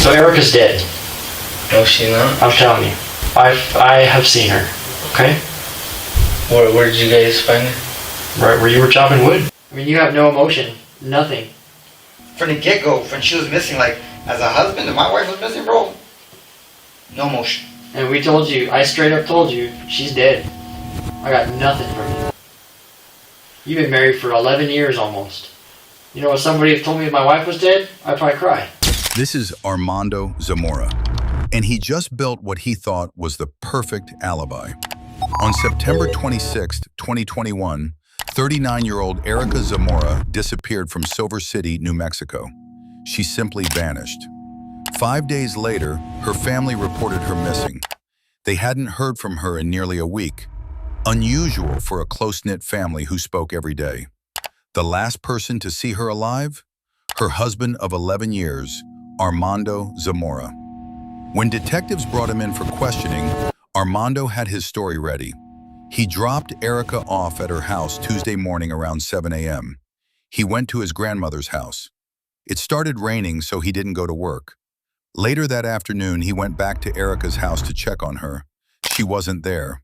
So Erica's dead. No, she's not. I'm telling you. I have seen her. Okay? Where did you guys find her? Right where you were chopping wood. I mean, you have no emotion. Nothing. From the get-go, when she was missing, like, as a husband and my wife was missing, bro, no emotion. And we told you, I straight up told you, she's dead. I got nothing from you. You've been married for 11 years almost. You know, if somebody had told me my wife was dead, I'd probably cry. This is Armando Zamora, and he just built what he thought was the perfect alibi. On September 26, 2021, 39-year-old Erica Zamora disappeared from Silver City, New Mexico. She simply vanished. 5 days later, her family reported her missing. They hadn't heard from her in nearly a week, unusual for a close-knit family who spoke every day. The last person to see her alive? Her husband of 11 years, Armando Zamora. When detectives brought him in for questioning, Armando had his story ready. He dropped Erica off at her house Tuesday morning around 7 a.m. He went to his grandmother's house. It started raining, so he didn't go to work. Later that afternoon, he went back to Erica's house to check on her. She wasn't there.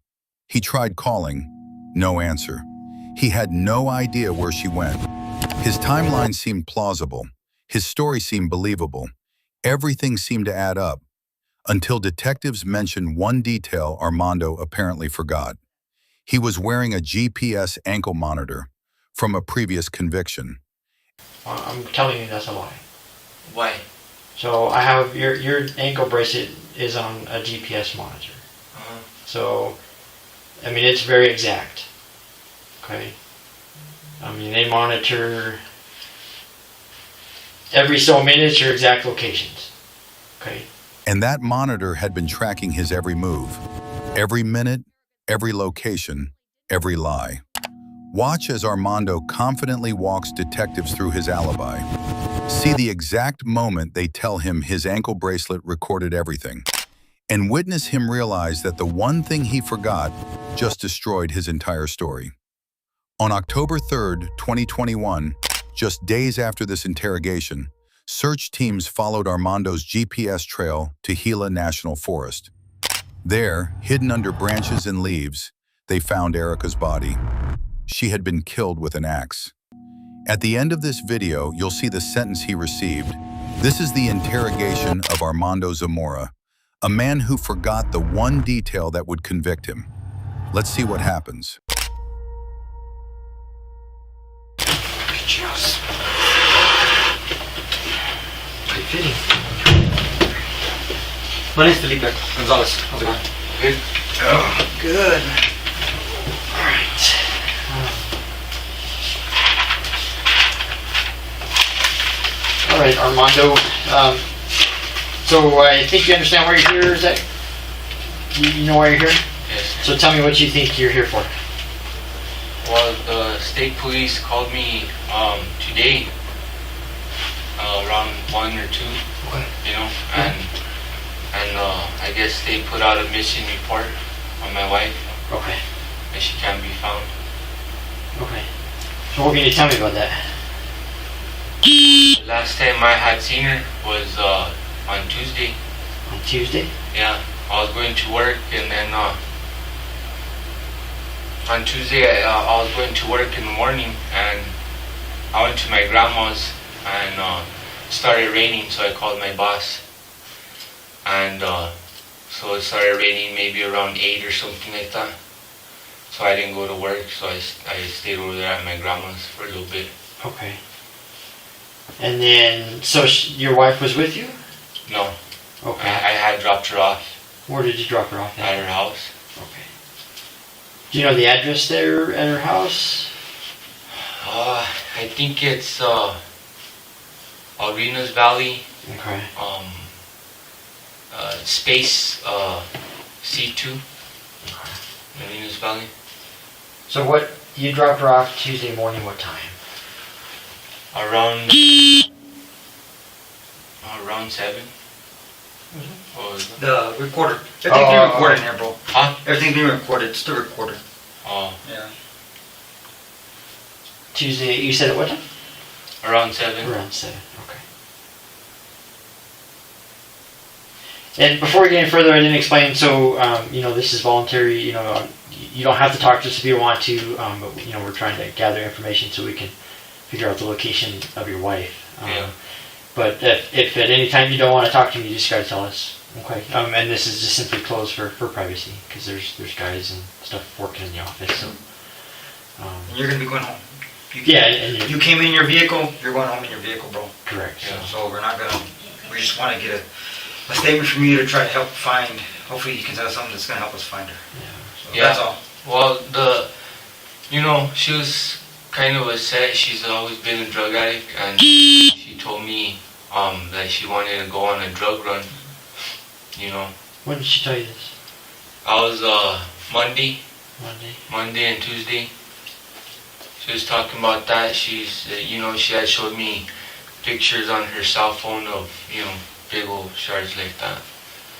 He tried calling. No answer. He had no idea where she went. His timeline seemed plausible. His story seemed believable. Everything seemed to add up, until detectives mentioned one detail Armando apparently forgot. He was wearing a GPS ankle monitor from a previous conviction. I'm telling you that's a lie. Why? So I have your ankle bracelet is on a GPS monitor. So, I mean, it's very exact. Okay? I mean, they monitor every so minutes your exact locations. Okay? And that monitor had been tracking his every move, every minute, every location, every lie. Watch as Armando confidently walks detectives through his alibi. See the exact moment they tell him his ankle bracelet recorded everything. And witness him realize that the one thing he forgot just destroyed his entire story. On October 3rd, 2021, just days after this interrogation, search teams followed Armando's GPS trail to Gila National Forest. There, hidden under branches and leaves, they found Erica's body. She had been killed with an axe. At the end of this video, you'll see the sentence he received. This is the interrogation of Armando Zamora, a man who forgot the one detail that would convict him. Let's see what happens. Just. Good fitting. My name's Felipe Gonzalez. How's it going? Good. Oh, good. Alright. Alright, Armando. So I think you understand why you're here, is that? You know why you're here? Yes. So tell me what you think you're here for. Well, the state police called me today around 1 or 2, Okay. you know, and I guess they put out a missing report on my wife, Okay. and she can't be found. Okay. So what can you tell me about that? The last time I had seen her was on Tuesday. On Tuesday? Yeah, I was going to work, and then on Tuesday I was going to work in the morning, and I went to my grandma's, and it started raining, so I called my boss, and so it started raining maybe around 8 or something like that. So I didn't go to work, so I stayed over there at my grandma's for a little bit. Okay. And then, so your wife was with you? No, Okay. I had dropped her off Where did you drop her off at at? her house. Okay. Do you know the address there at her house? I think it's Arenas Valley, Okay. space C2, Arenas Valley. So what, you dropped her off Tuesday morning, what time? Around 7. What was it? The recorder. Everything's being recorded in here, bro. Huh? Everything's being recorded. It's the recorder. Oh, Yeah. Tuesday, you said at what time? around 7. Around 7, okay. And before we get any further, I didn't explain. So, this is voluntary. You don't have to talk to us if you want to. But we're trying to gather information so we can figure out the location of your wife. But if at any time you don't want to talk to me, you just gotta tell us. Okay. And this is just simply closed for privacy because there's guys and stuff working in the office. So. And you're gonna be going home. You came in your vehicle. You're going home in your vehicle, bro. Correct. So we're not gonna. We just want to get a statement from you to try to help find. Hopefully, you can tell us something that's gonna help us find her. So that's all. Well, she was kind of upset. She's always been a drug addict, and she told me that she wanted to go on a drug run. When did she tell you this? I was Monday Monday. and Tuesday. She was talking about that. She had showed me pictures on her cell phone of, big old shards like that.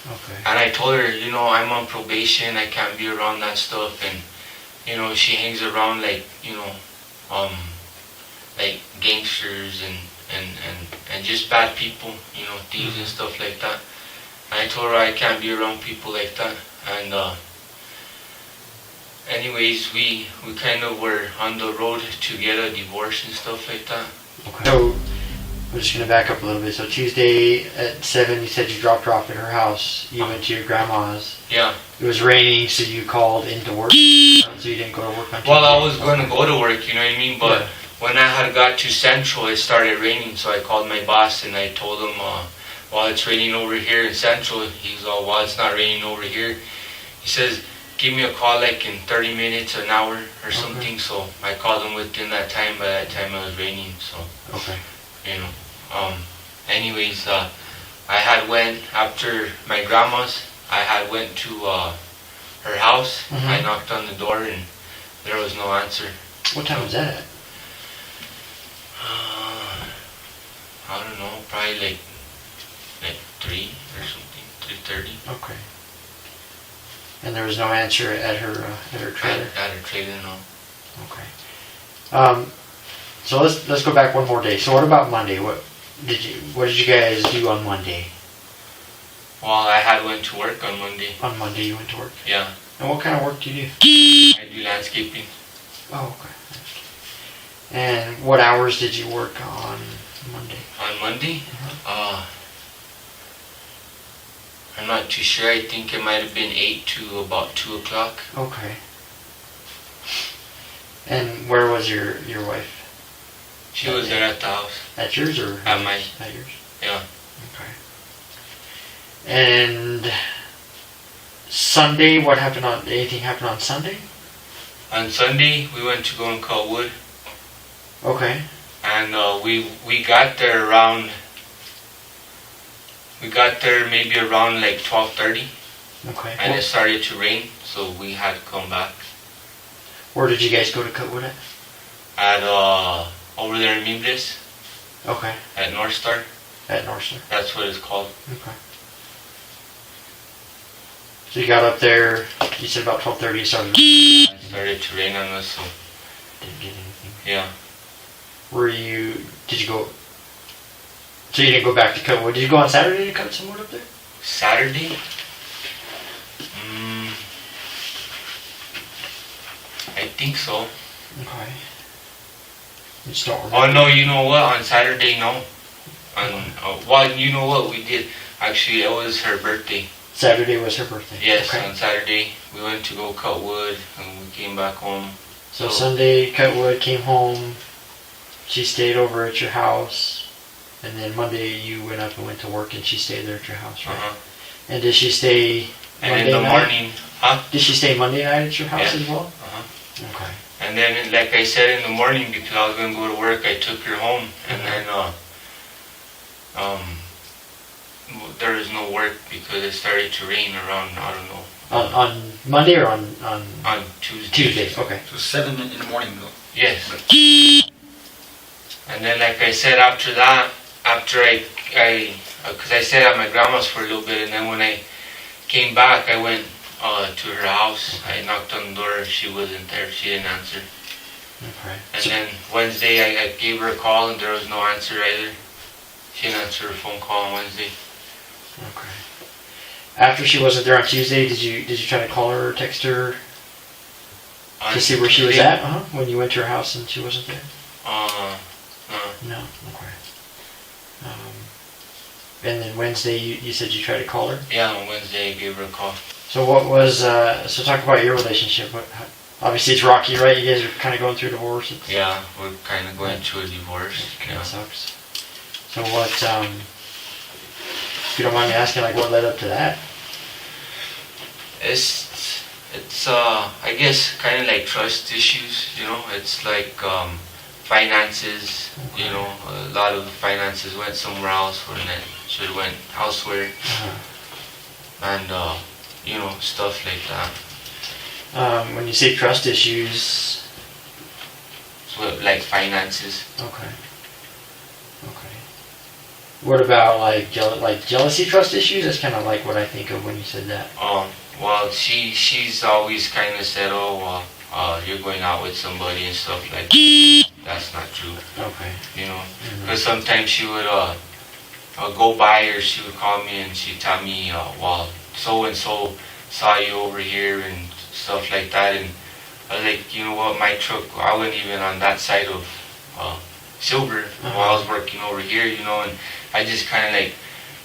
Okay. And I told her, I'm on probation. I can't be around that stuff. And, she hangs around like gangsters and just bad people, thieves and stuff like that. And I told her I can't be around people like that. And anyways, we kind of were on the road to get a divorce and stuff like that. Okay. So we're just gonna back up a little bit. So Tuesday at 7, you said you dropped her off at her house. You went to your grandma's. Yeah. It was raining, so you called into work. So you didn't go to work on Tuesday. Well, I was going to go to work, you know what I mean? But when I had got to Central, it started raining. So I called my boss and I told him, while it's raining over here in Central, he's all, while it's not raining over here, he says, give me a call like in 30 minutes, an hour or something. So I called him within that time. By that time it was raining. So, anyways, I had went after my grandma's. I had went to her house. I knocked on the door and there was no answer. What time was that at? I don't know, probably like 3 or something, 3:30. Okay. And there was no answer at her trailer. At her trailer, no. Okay. So let's go back one more day. So what about Monday? What did you guys do on Monday? Well, I had went to work on Monday. On Monday you went to work? Yeah. And what kind of work do you do? I do landscaping. Oh, okay. And what hours did you work on Monday? On Monday? I'm not too sure. I think it might have been 8 to about 2 o'clock. Okay. And where was your wife? She was there at the house. At yours or? At mine. At yours? Yeah. Okay. And Sunday, what happened anything happened on Sunday? On Sunday, we went to go and cut wood. Okay. And we got there around, maybe around like 12:30. Okay. And it started to rain, so we had to come back. Where did you guys go to cut wood at? At, over there in Mimbres. Okay. At North Star. At North Star. That's what it's called. Okay. So you got up there, you said about 12:30 it started. It started to rain on us, so. Didn't get anything. Yeah. Did you go, so you didn't go back to cut wood. Did you go on Saturday to cut some wood up there? Saturday? I think so. Okay. You just don't remember? Oh no, you know what? On Saturday, no. Well, you know what we did? Actually, it was her birthday. Saturday was her birthday? Yes, okay. On Saturday. We went to go cut wood and we came back home. So Sunday, cut wood, came home. She stayed over at your house. And then Monday, you went up and went to work and she stayed there at your house, right? And did she stay Monday in the night? morning, Did she stay Monday night at your house as well? Okay. And then, like I said, in the morning, because I was going to go to work, I took her home. And then, there was no work because it started to rain around, I don't know. On Monday or on Tuesday. Tuesday, okay. So 7 in the morning, though. Yes. And then, like I said, after that, because I stayed at my grandma's for a little bit, and then when I came back, I went to her house. I knocked on the door. She wasn't there. She didn't answer. Okay. And then Wednesday, I gave her a call, and there was no answer either. She didn't answer her phone call on Wednesday. Okay. after she wasn't there on Tuesday, did you try to call her or text her to see where she was at? When you went to her house and she wasn't there. No. Okay. And then Wednesday, you said you tried to call her. Yeah, on Wednesday I gave her a call. So what was so talk about your relationship? Obviously it's rocky, right? You guys are kind of going through divorce. Yeah, we're kind of going through a divorce. That sucks. So what? If you don't mind me asking, like what led up to that? It's I guess kind of like trust issues. You know, it's like finances. You know, a lot of finances went somewhere else when it should have went elsewhere, and you know, stuff like that. When you say trust issues, So like finances. okay. What about like jealousy, trust issues? That's kind of like what I think of when you said that. Well, she's always kind of said, oh, you're going out with somebody and stuff like that. That's not true. Okay. You know, because sometimes she would go by or she would call me and she'd tell me, well, so and so saw you over here and stuff like that, and I was like, you know what, my truck, I wasn't even on that side of Silver while I was working over here, you know, and I just kind of like,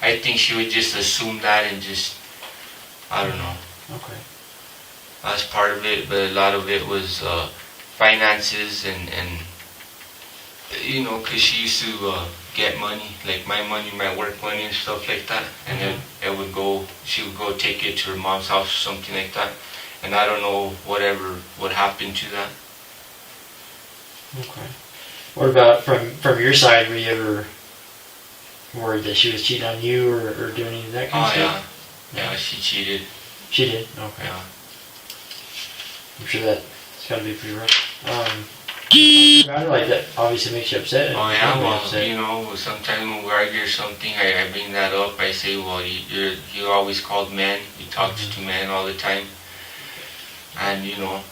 I think she would just assume that and just, I don't know. Okay. That's part of it, but a lot of it was finances and you know, because she used to get money, like my money, my work money and stuff like that, and it would go, she would go take it to her mom's house or something like that, and I don't know whatever would happen to that. Okay. What about from your side? Were you ever worried that she was cheating on you or doing any of that kind of stuff? Yeah, she cheated. She did? Okay. Yeah. I'm sure that's got to be pretty rough. About it, like that obviously makes you upset. Oh yeah, well, you know, sometimes when we argue or something, I bring that up. I say, well, you always called men. You talk to men all the time, and you know,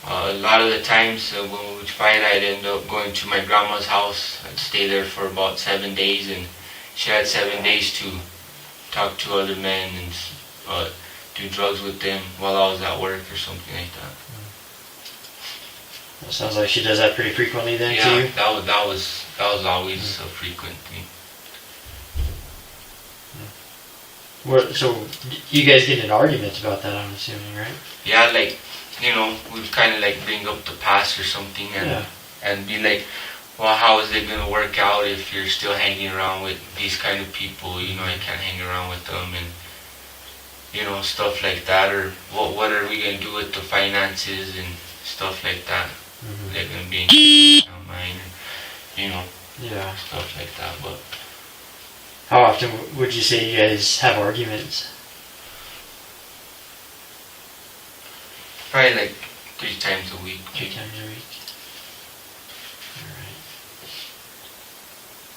a lot of the times when we would fight, I'd end up going to my grandma's house. I'd stay there for about 7 days, and she had 7 days to talk to other men and do drugs with them while I was at work or something like that. That sounds like she does that pretty frequently then, yeah, to you? that was always a frequent thing. So you guys get in arguments about that, I'm assuming, right? Yeah, like, you know, we'd kind of like bring up the past or something and be like, well, how is it going to work out if you're still hanging around with these kind of people? You know, I can't hang around with them and, you know, stuff like that. Or what are we going to do with the finances and stuff like that? They're going to be in mine, you know, stuff like that. But how often would you say you guys have arguments? Probably like 3 times a week. 3 times a week.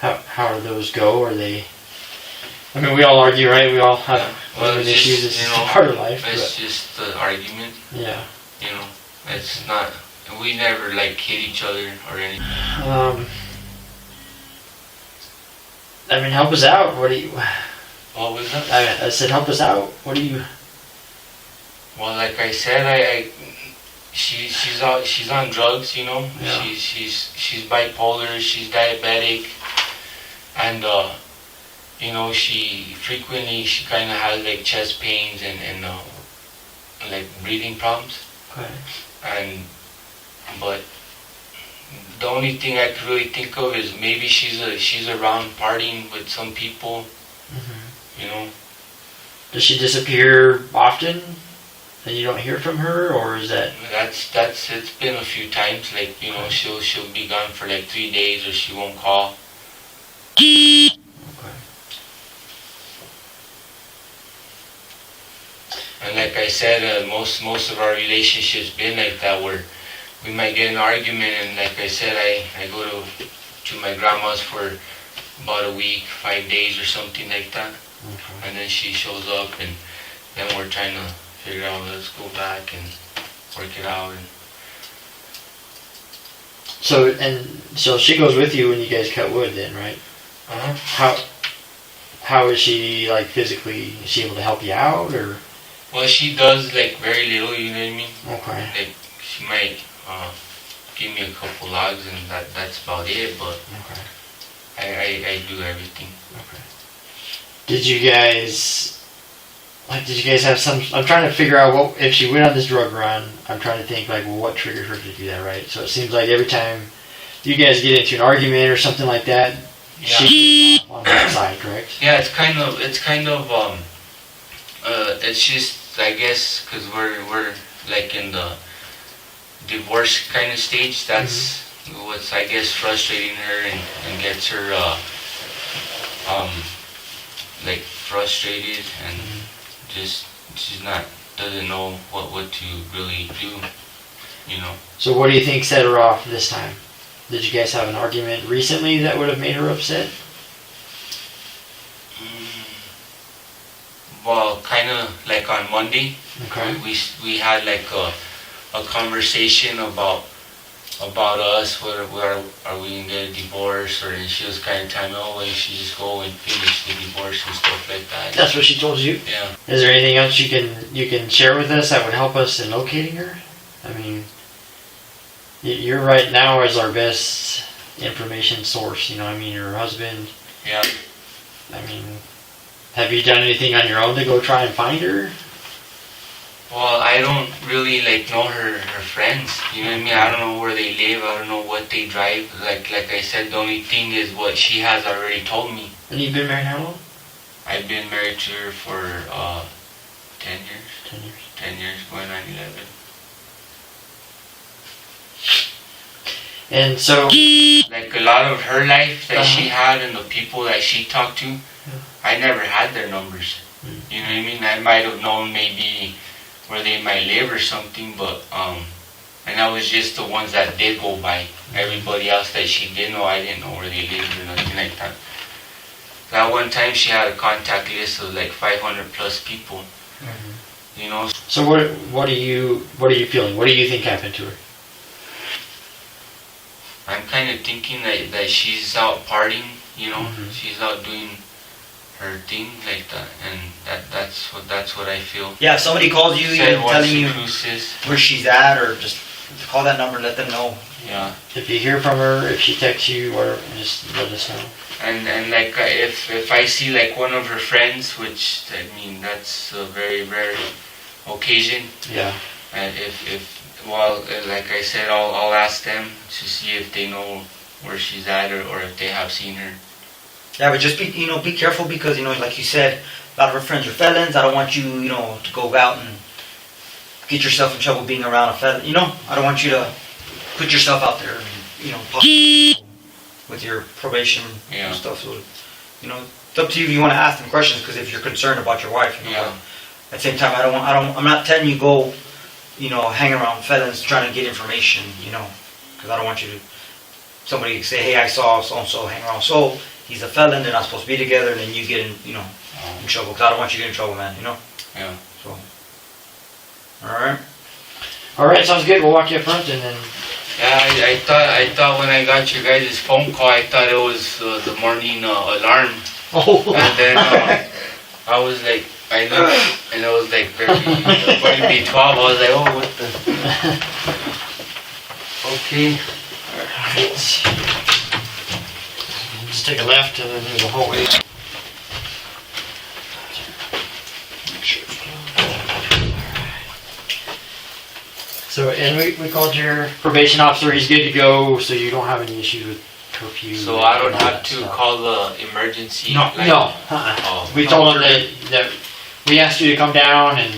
Alright. How do those go? Are they... I mean, we all argue, right? We all have issues. It's just part of life. It's just the argument. Yeah. You know, it's not... We never, like, hit each other or anything. I mean, help us out. What do you... What was that? I said, help us out. What do you... Well, like I said, she's on drugs, you know. Yeah. She's bipolar. She's diabetic, and you know, she kind of has like chest pains and like breathing problems. Okay. But the only thing I could really think of is maybe she's around partying with some people. You know. Does she disappear often? And you don't hear from her, or is that? That's it's been a few times. Like, you know, she'll be gone for like 3 days, or she won't call. Okay. And like I said, most of our relationships been like that, where we might get in an argument, and like I said, I go to my grandma's for about a week, 5 days or something like that, and then she shows up, and then we're trying to figure out, let's go back and work it out. And so she goes with you when you guys cut wood, then, right? Uh-huh. how is she like physically? Is she able to help you out or? Well, she does like very little. You know what I mean? Okay. Like she might give me a couple logs, and that's about it. But Okay. I do everything. Okay. Did you guys have some? I'm trying to figure out what if she went on this drug run. I'm trying to think like, well, what triggered her to do that, right? So it seems like every time you guys get into an argument or something like that, she on that side, correct? Yeah, it's kind of it's just I guess because we're like in the divorce kind of stage. That's what's I guess frustrating her and gets her like frustrated and just doesn't know what to really do, you know. So what do you think set her off this time? Did you guys have an argument recently that would have made her upset? Well, kind of like on Monday, Okay. we had like a conversation about us. Whether are we gonna get a divorce, or she was kind of telling me, oh, we should just go and finish the divorce and stuff like that. That's what she told you? Yeah. Is there anything else you can share with us that would help us in locating her? I mean, you're right now as our best information source. You know, I mean, your husband. Yeah. I mean, have you done anything on your own to go try and find her? Well, I don't really like know her friends. You know what I mean? I don't know where they live. I don't know what they drive. Like I said, the only thing is what she has already told me. And you've been married how long? I've been married to her for 10 years. 10 years. 10 years, going on 11. And so, like a lot of her life that she had and the people that she talked to, I never had their numbers. You know what I mean? I might have known maybe where they might live or something, but and that was just the ones that did go by. Everybody else that she did know, I didn't know where they lived or nothing like that. That one time she had a contact list of like 500 plus people. You know. So what are you feeling? What do you think happened to her? I'm kind of thinking that she's out partying, you know, she's out doing her thing like that, and that's what I feel. Yeah, if somebody calls you and telling you where she's at, or just call that number and let them know. Yeah. If you hear from her, if she texts you, or just let us know. And like if I see like one of her friends, which I mean that's a very rare occasion. Yeah. And if well, like I said, I'll ask them to see if they know where she's at or if they have seen her. Yeah, but just be careful because, like you said, a lot of her friends are felons. I don't want you, to go out and get yourself in trouble being around a felon. I don't want you to put yourself out there, with your probation and stuff. So, it's up to you if you want to ask them questions because if you're concerned about your wife. Yeah. At the same time, I'm not telling you go, hang around felons trying to get information, because I don't want you to, somebody say, hey, I saw so-and-so hang around. So, he's a felon, they're not supposed to be together, and then you get in, in trouble. Because I don't want you to get in trouble, man, Yeah. So, alright. Alright, sounds good. We'll walk you up front and then... Yeah, I thought when I got your guys' phone call, I thought it was the morning alarm. Oh. And then I was like, I looked, and it was like very, going to be 12. I was like, oh, what the... Okay. Alright. Just take a left and then there's a hallway. So, and we called your probation officer. He's good to go, so you don't have any issues with curfew. So I don't have to call the emergency? No, no. We told him that we asked you to come down, and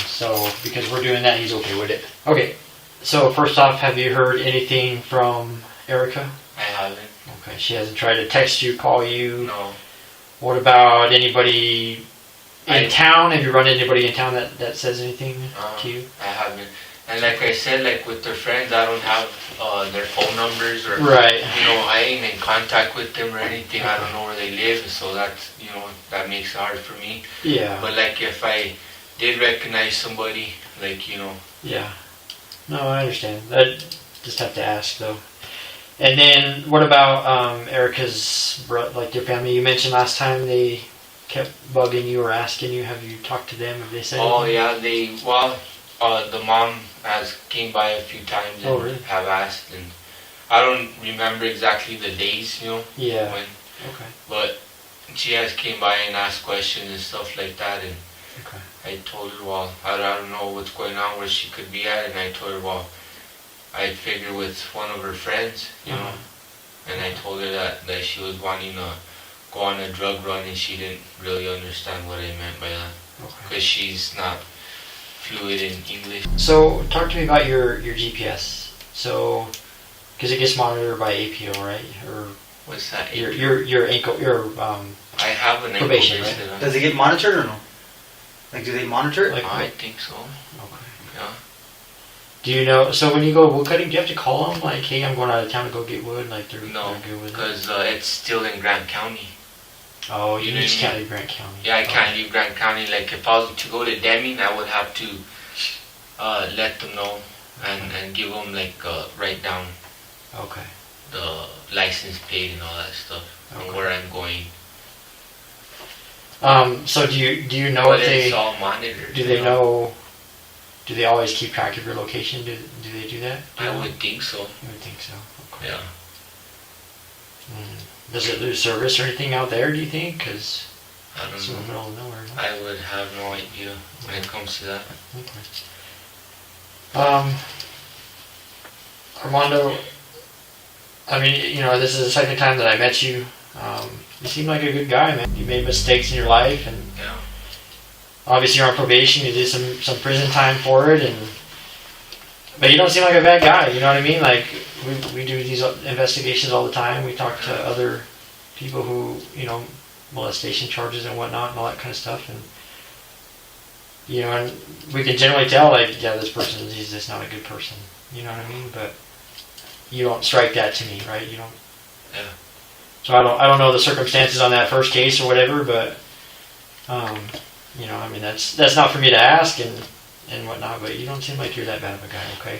so because we're doing that, he's okay with it. Okay. So first off, have you heard anything from Erica? I haven't. Okay, she hasn't tried to text you, call you? No. What about anybody in town? Have you run into anybody in town that says anything to you? I haven't. And like I said, like with their friends, I don't have their phone numbers or, right. I ain't in contact with them or anything. I don't know where they live, so that's, that makes it hard for me. Yeah. But like if I did recognize somebody, like, Yeah. No, I understand. I just have to ask though. And then what about Erica's, like your family? You mentioned last time they kept bugging you or asking you. Have you talked to them? Have they said Oh anything? yeah, the mom has came by a few times and really? have asked, and I don't remember exactly the days, Yeah. when, Okay. but she has came by and asked questions and stuff like that, and Okay. I told her, well, I don't know what's going on, where she could be at, and I told her, well, I figured with one of her friends, and I told her that she was wanting to go on a drug run, and she didn't really understand what I meant by that, because she's not fluid in English. So talk to me about your GPS. So, because it gets monitored by APO, right? Or What's that? your ankle, I have an probation, ankle bracelet on. Does it get monitored or no? Like, do they monitor it? Like, I think so. Okay. Yeah. Do you know? So when you go wood cutting, do you have to call them like, "Hey, I'm going out of town to go get wood"? Like they're good with it. Because it's still in Grant County. Oh, you You know just what I can't leave Grant County. Yeah, I can't leave Grant County. Like if I was to go to Deming, I would have to let them know and give them like write down Okay. the license plate and all that stuff and where I'm going. So do you know But if it's they all monitored. do they know? Do they always keep track of your location? Do they do that? Do you I know? would think so. I would think so. Okay. Yeah. Does it lose service or anything out there? Do you think? Because I it's don't in the know. middle of nowhere. No? I would have no idea when it comes to that. Okay. Armando, I mean, this is the second time that I met you. You seem like a good guy, man. You made mistakes in your life, and Yeah. obviously you're on probation. You did some prison time for it, but you don't seem like a bad guy. You know what I mean? Like we do these investigations all the time. We talk to other people who molestation charges and whatnot and all that kind of stuff, and and we can generally tell, like, yeah, this person, he's just not a good person. You know what I mean? But you don't strike that to me, right? You don't. Yeah. So I don't know the circumstances on that first case or whatever, but I mean that's not for me to ask and whatnot. But you don't seem like you're that bad of a guy, okay?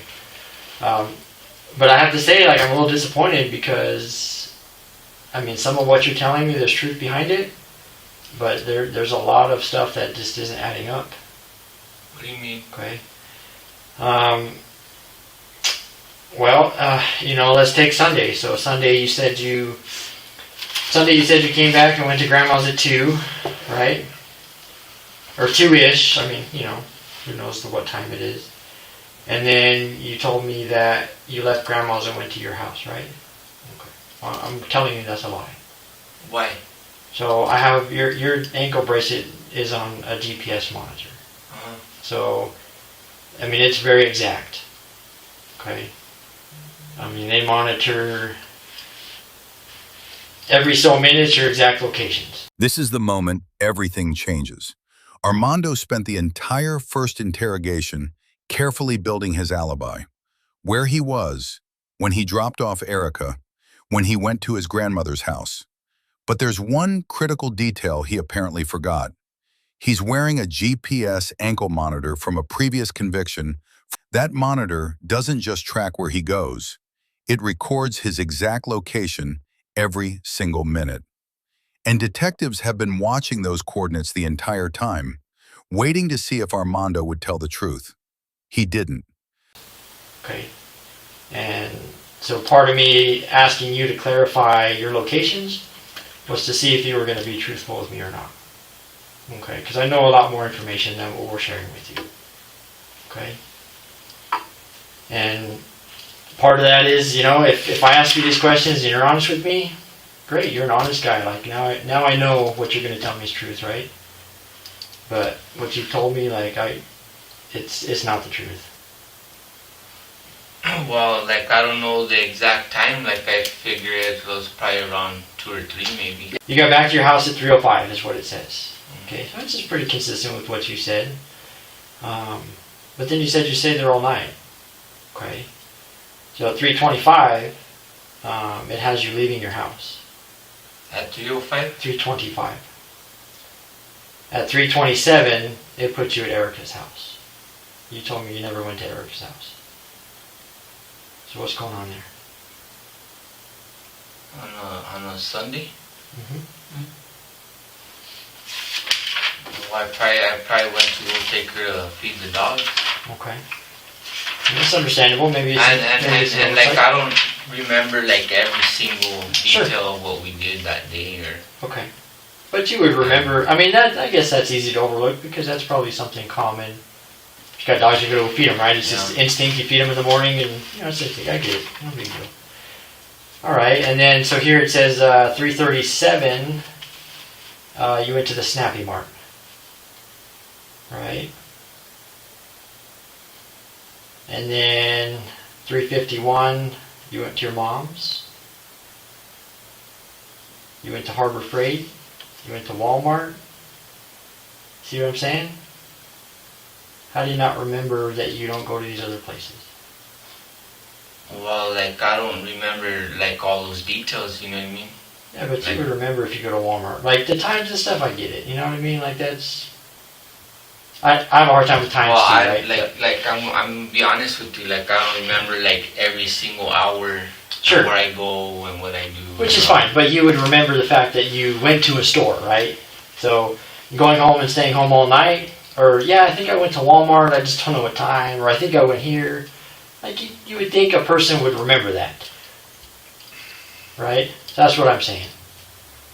But I have to say, like, I'm a little disappointed because, I mean, some of what you're telling me, there's truth behind it, but there's a lot of stuff that just isn't adding up. What do you mean? Okay. Well, let's take Sunday. So Sunday you said you came back and went to Grandma's at 2, right? Or 2-ish. I mean, who knows what time it is. And then you told me that you left Grandma's and went to your house, right? Okay. Well, I'm telling you that's a lie. Why? So I have your ankle bracelet is on a GPS monitor. So, I mean, it's very exact. Okay? I mean, they monitor every so minutes your exact locations. This is the moment everything changes. Armando spent the entire first interrogation carefully building his alibi. Where he was, when he dropped off Erica, when he went to his grandmother's house. But there's one critical detail he apparently forgot. He's wearing a GPS ankle monitor from a previous conviction. That monitor doesn't just track where he goes. It records his exact location every single minute. And detectives have been watching those coordinates the entire time, waiting to see if Armando would tell the truth. He didn't. Okay. And so part of me asking you to clarify your locations was to see if you were going to be truthful with me or not. Okay, because I know a lot more information than what we're sharing with you. Okay? And part of that is, if I ask you these questions and you're honest with me, great, you're an honest guy. Like, now I know what you're going to tell me is truth, right? But what you told me, like, it's not the truth. Well, like, I don't know the exact time. Like, I figure it was probably around 2 or 3, maybe. You got back to your house at 3:05 is what it says. Okay, so it's just pretty consistent with what you said. But then you said you stayed there all night. Okay. So at 3:25, it has you leaving your house. At 3:05? 3:25. At 3:27, it put you at Erica's house. You told me you never went to Erica's house. So what's going on there? on a Sunday. Mm-hmm. Well, I probably went to go take her to feed the dogs. Okay. That's understandable. Maybe it's and like I don't remember like every single detail Sure. of what we did that day or. Okay. But you would remember. I mean, that I guess that's easy to overlook because that's probably something common. If you got dogs, you go feed them, right? It's just instinct. You feed them in the morning, and it's a thing. I get it. No big deal. All right, and then so here it says 3:37. You went to the Snappy Mart, right? And then 3:51, you went to your mom's. You went to Harbor Freight. You went to Walmart. See what I'm saying? How do you not remember that you don't go to these other places? Well, like I don't remember like all those details. You know what I mean? Yeah, but you would remember if you go to Walmart. Like the times and stuff, I get it. You know what I mean? Like that's. I have a hard time with times Well, too, right? I'm be honest with you. Like I don't remember like every single hour. Sure. Where I go and what I do. Which is fine, but you would remember the fact that you went to a store, right? So going home and staying home all night, or yeah, I think I went to Walmart. I just don't know what time, or I think I went here. Like you would think a person would remember that, right? That's what I'm saying.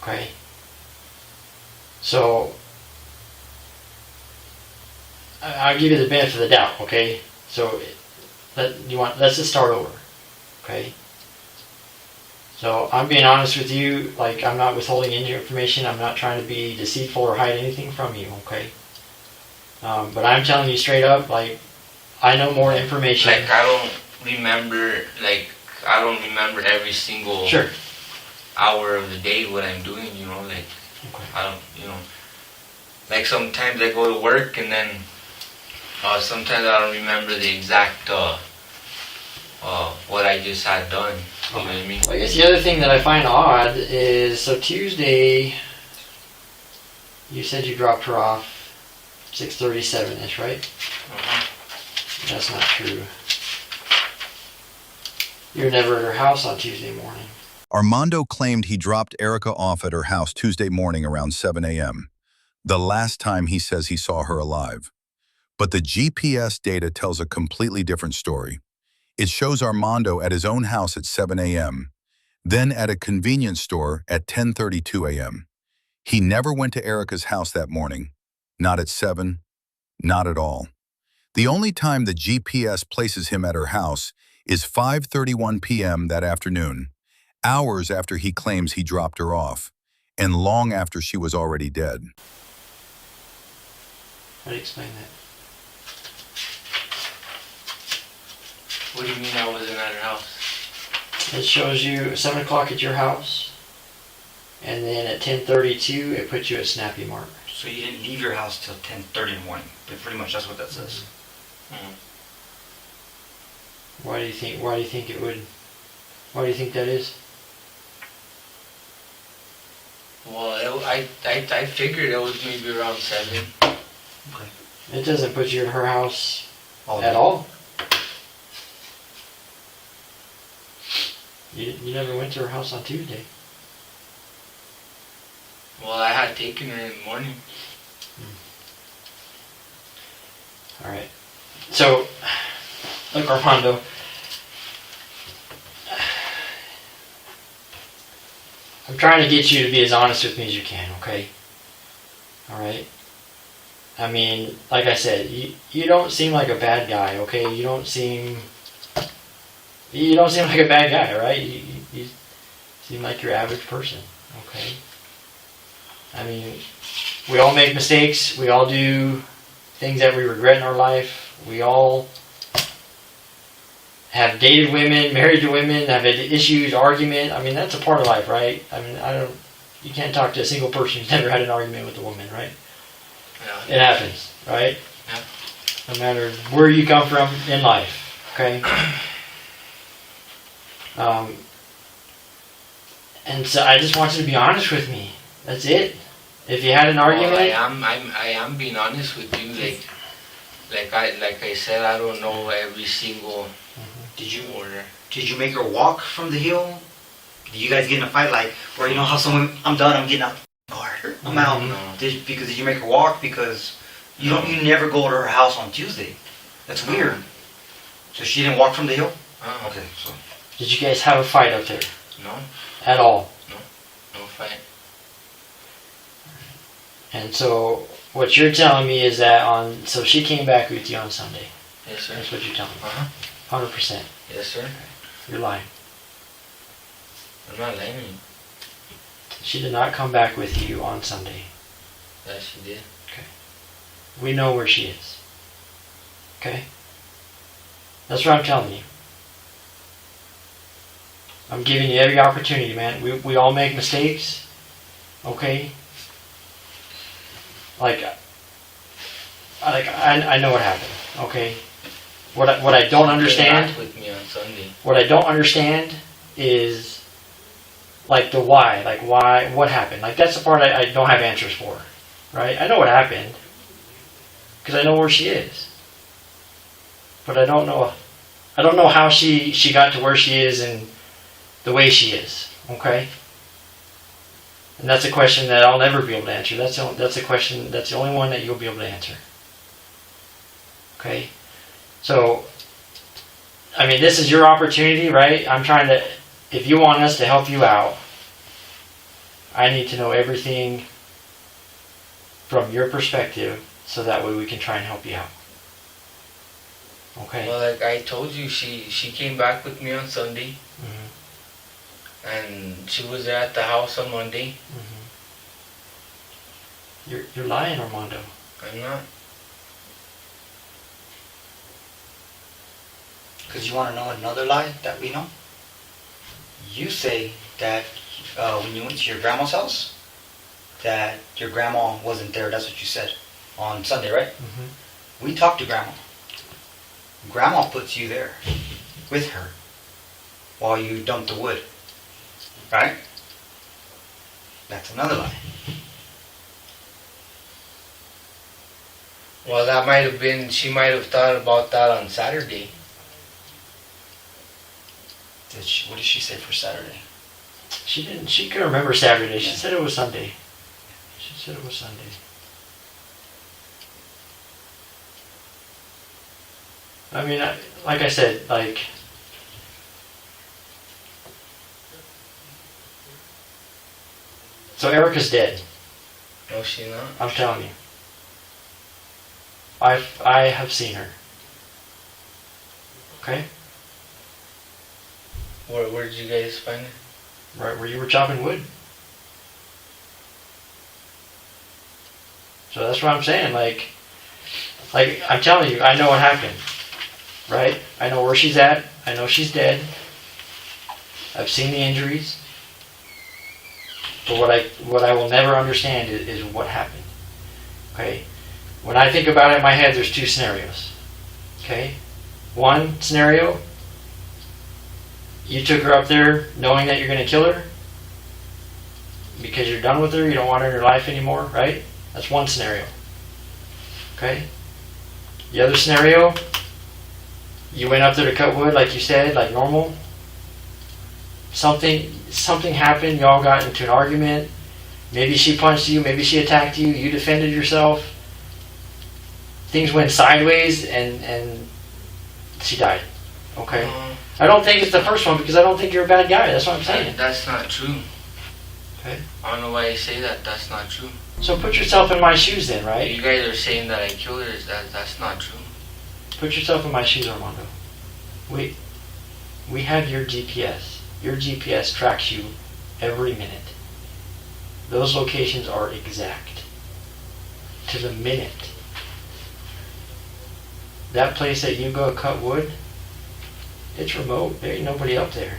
Okay. So I'll give you the benefit of the doubt. Okay. So let's just start over. Okay. So I'm being honest with you. Like I'm not withholding any information. I'm not trying to be deceitful or hide anything from you. Okay. But I'm telling you straight up. Like I know more information. Like I don't remember. Like I don't remember every single. Sure. Hour of the day what I'm doing, you know, like okay. I don't, you know, like sometimes I go to work and then sometimes I don't remember the exact what I just had done. You know what I mean? Well, I guess the other thing that I find odd is so Tuesday, you said you dropped her off 6:37ish, right? That's not true. You're never at her house on Tuesday morning. Armando claimed he dropped Erica off at her house Tuesday morning around 7 a.m., the last time he says he saw her alive. But the GPS data tells a completely different story. It shows Armando at his own house at 7 a.m., then at a convenience store at 10:32 a.m. He never went to Erica's house that morning. Not at 7, not at all. The only time the GPS places him at her house is 5:31 p.m. that afternoon, hours after he claims he dropped her off, and long after she was already dead. How do you explain that? What do you mean I wasn't at her house? It shows you 7 o'clock at your house, and then at 10:32 it puts you at Snappy Mart. So you didn't leave your house till 10:30 in the morning. But pretty much that's what that says. Mm-hmm. Why do you think that is? Well, I figured it was maybe around 7. Okay. It doesn't put you at her house All at day. all. You never went to her house on Tuesday. Well, I had taken her in the morning. All right. So, look, Armando. I'm trying to get you to be as honest with me as you can, okay? All right? I mean, like I said, you don't seem like a bad guy, okay? You don't seem like a bad guy, right? You seem like your average person, okay? I mean, we all make mistakes. We all do things that we regret in our life. We all have dated women, married to women, have had issues, argument. I mean, that's a part of life, right? I mean, you can't talk to a single person who's never had an argument with a woman, right? Yeah. It happens, right? Yeah. No matter where you come from in life, okay? And so I just want you to be honest with me. That's it. If you had an argument, Well, I am being honest with you. Like I said, I don't know every single Did you order. make her walk from the hill Did you guys get in a fight like where you know how someone I'm done, I'm getting out the car, I'm out. No. Did you make her walk? Because you never go to her house on Tuesday. That's weird. So she didn't walk from the hill? Okay, so Did you guys have a fight up there No, at all? no fight. And so what you're telling me is that so she came back with you on Sunday. Yes, sir. That's what you're telling me. 100%. Yes, sir. You're lying. I'm not lying. She did not come back with you on Sunday. Yes, she did. We know where she is. Okay? That's what I'm telling you. I'm giving you every opportunity, man. We all make mistakes. Okay? I know what happened. Okay? What I don't understand. She came back with me on Sunday. What I don't understand is like the why. Like why? What happened? Like that's the part I don't have answers for. Right? I know what happened because I know where she is. But I don't know how she got to where she is and the way she is. Okay? And that's a question that I'll never be able to answer. That's a question. That's the only one that you'll be able to answer. Okay? So, I mean, this is your opportunity, right? I'm trying to. If you want us to help you out, I need to know everything from your perspective, so that way we can try and help you out. Okay? Well, like I told you, she came back with me on Sunday. And she was there at the house on Monday. You're lying, Armando. I'm not. because you want to know another lie that we know? You say that when you went to your grandma's house, that your grandma wasn't there. That's what you said on Sunday, right? We talked to grandma. Grandma puts you there with her while you dump the wood, right? That's another lie. Well, that might have been, she might have thought about that on Saturday. What did she say for Saturday? She didn't. She couldn't remember Saturday. She said it was Sunday. She said it was Sunday. I mean, like I said, like so Erica's dead. No, she's not. I'm telling you. I have seen her. Okay? Where did you guys find her? Right where you were chopping wood. So that's what I'm saying. Like I'm telling you, I know what happened. Right? I know where she's at. I know she's dead. I've seen the injuries. But what I will never understand is what happened. Okay? When I think about it in my head, there's two scenarios. Okay? One scenario, you took her up there knowing that you're going to kill her because you're done with her, you don't want her in your life anymore, right? That's one scenario. Okay? The other scenario, you went up there to cut wood like you said, like normal. Something happened, y'all got into an argument. Maybe she punched you, maybe she attacked you, you defended yourself. Things went sideways and she died. Okay? I don't think it's the first one because I don't think you're a bad guy. That's what I'm saying. That's not true. Okay? I don't know why you say that. That's not true. So put yourself in my shoes then, right? You guys are saying that I killed her. That's not true. Put yourself in my shoes, Armando. We have your GPS. Your GPS tracks you every minute. Those locations are exact. To the minute. That place that you go cut wood, it's remote. There ain't nobody up there.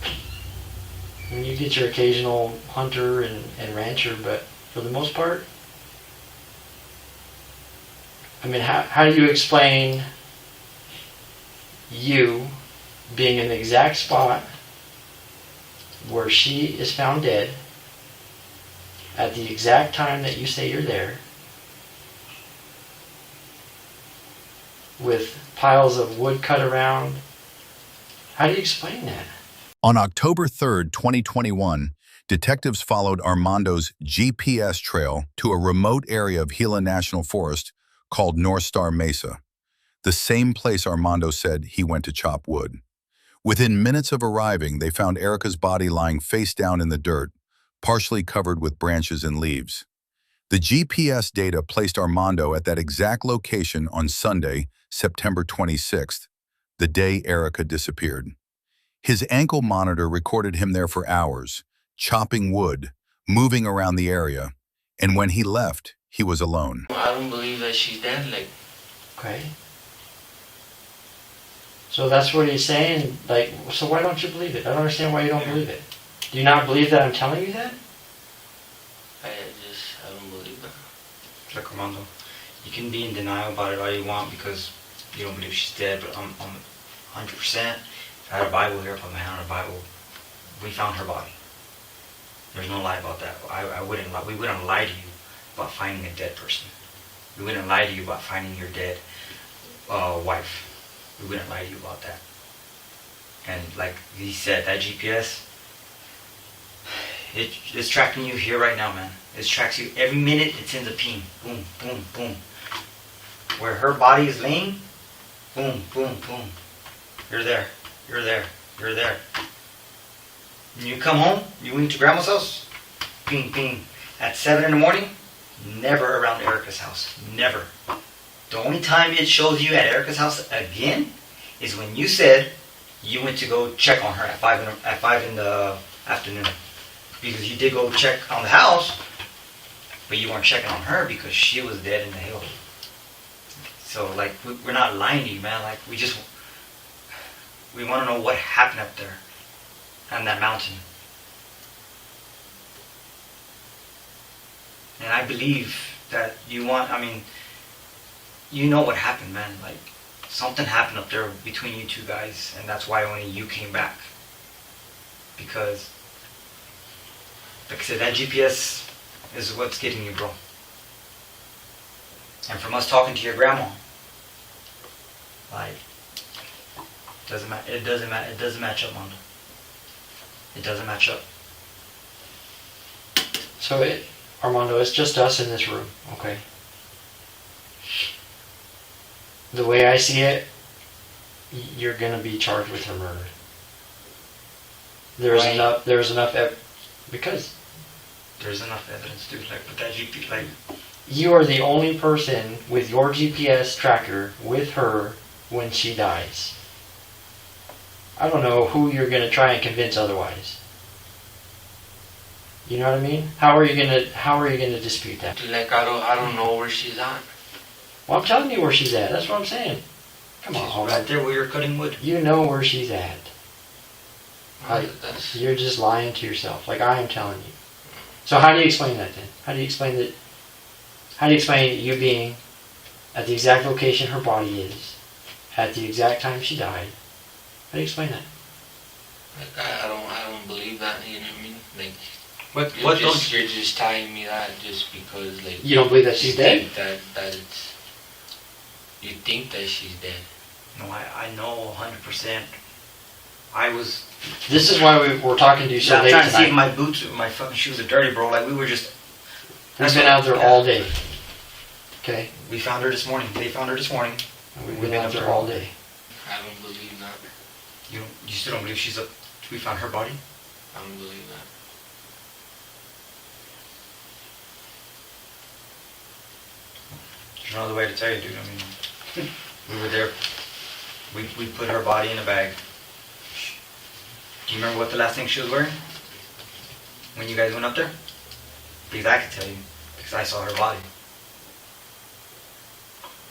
I mean, you get your occasional hunter and rancher, but for the most part, I mean, how do you explain you being in the exact spot where she is found dead at the exact time that you say you're there, with piles of wood cut around? How do you explain that? On October 3rd, 2021, detectives followed Armando's GPS trail to a remote area of Gila National Forest called North Star Mesa, the same place Armando said he went to chop wood. Within minutes of arriving, they found Erica's body lying face down in the dirt, partially covered with branches and leaves. The GPS data placed Armando at that exact location on Sunday, September 26th, the day Erica disappeared. His ankle monitor recorded him there for hours, chopping wood, moving around the area, and when he left, he was alone. I don't believe that she's dead. Like, Okay. So that's what he's saying. Like, so why don't you believe it? I don't understand why you don't believe it. Do you not believe that I'm telling you that? I don't believe that. Look, Armando, you can be in denial about it all you want because you don't believe she's dead, but I'm 100%. I had a Bible here, I put my hand on a Bible. We found her body. There's no lie about that. We wouldn't lie to you about finding a dead person. We wouldn't lie to you about finding your dead wife. We wouldn't lie to you about that. And like he said, that GPS, it's tracking you here right now, man. It tracks you every minute. It sends a ping. Boom, boom, boom. Where her body is laying, boom, boom, boom. You're there. You're there. You're there. When you come home, you went to grandma's house, ping, ping. At 7 in the morning, never around Erica's house. Never. The only time it shows you at Erica's house again is when you said you went to go check on her at 5 in the afternoon. Because you did go check on the house, but you weren't checking on her because she was dead in the hill. So, like, we're not lying to you, man. Like, we want to know what happened up there on that mountain. And I believe that you know what happened, man. Like, something happened up there between you two guys, and that's why only you came back. Because, like I said, that GPS is what's getting you, bro. And from us talking to your grandma, like, it doesn't match up, Mondo. It doesn't match up. So Armando, it's just us in this room, okay? The way I see it, you're gonna be charged with her murder. There's enough because there's enough evidence, dude. Like, with that GP, like, you are the only person with your GPS tracker with her when she dies. I don't know who you're gonna try and convince otherwise. You know what I mean? How are you gonna dispute that? Like, I don't know where she's at. Well, I'm telling you where she's at. That's what I'm saying. Come on, she's right there where you're cutting wood. You know where she's at. Like, That's... you're just lying to yourself, like I am telling you. So how do you explain that then? How do you explain that? How do you explain you being at the exact location her body is, at the exact time she died? How do you explain that? Like, I don't believe that. You know what I mean? Like, you're just telling me that just because, like, you don't believe that she's dead? You think that she's dead? No, I know 100%. This is why we're talking to you so I'm late trying to tonight. see if my boots, my fucking shoes are dirty, bro. Like, we were just... We've been out there all day. Okay? We found her this morning. They found her this morning. And we've been out there all day. I don't believe that. You still don't believe she's up? We found her body? I don't believe that. There's no other way to tell you, dude. I mean, we were there. We put her body in a bag. Do you remember what the last thing she was wearing? When you guys went up there? Because I can tell you. Because I saw her body.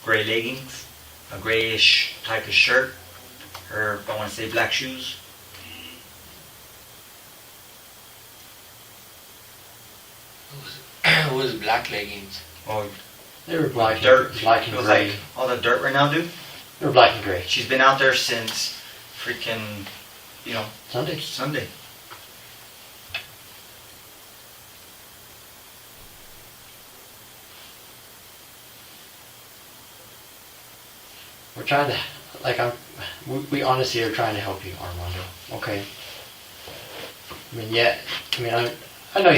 Gray leggings. A grayish type of shirt. Her, I want to say, black shoes. It was black leggings. Oh, They were black, dirt. black and It was gray. like all the dirt right now, dude. They were black and gray. She's been out there since freaking, Sunday. Sunday. We're trying to, we honestly are trying to help you, Armando. Okay? I mean, yeah. I mean, I know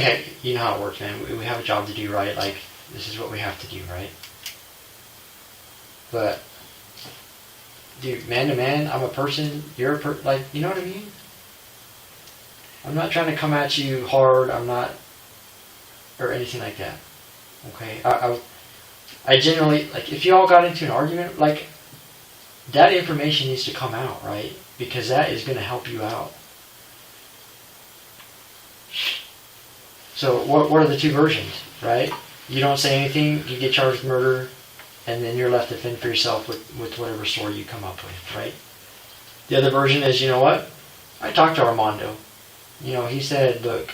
you know how it works, man. We have a job to do, right? Like, this is what we have to do, right? But, dude, man to man, I'm a person. You're a like, you know what I mean? I'm not trying to come at you hard. I'm not, or anything like that. Okay, I generally, like, if you all got into an argument, like, that information needs to come out, right? Because that is going to help you out. So what are the two versions, right? You don't say anything, you get charged with murder, and then you're left to fend for yourself with whatever story you come up with, right? The other version is, you know what? I talked to Armando. You know, he said, look,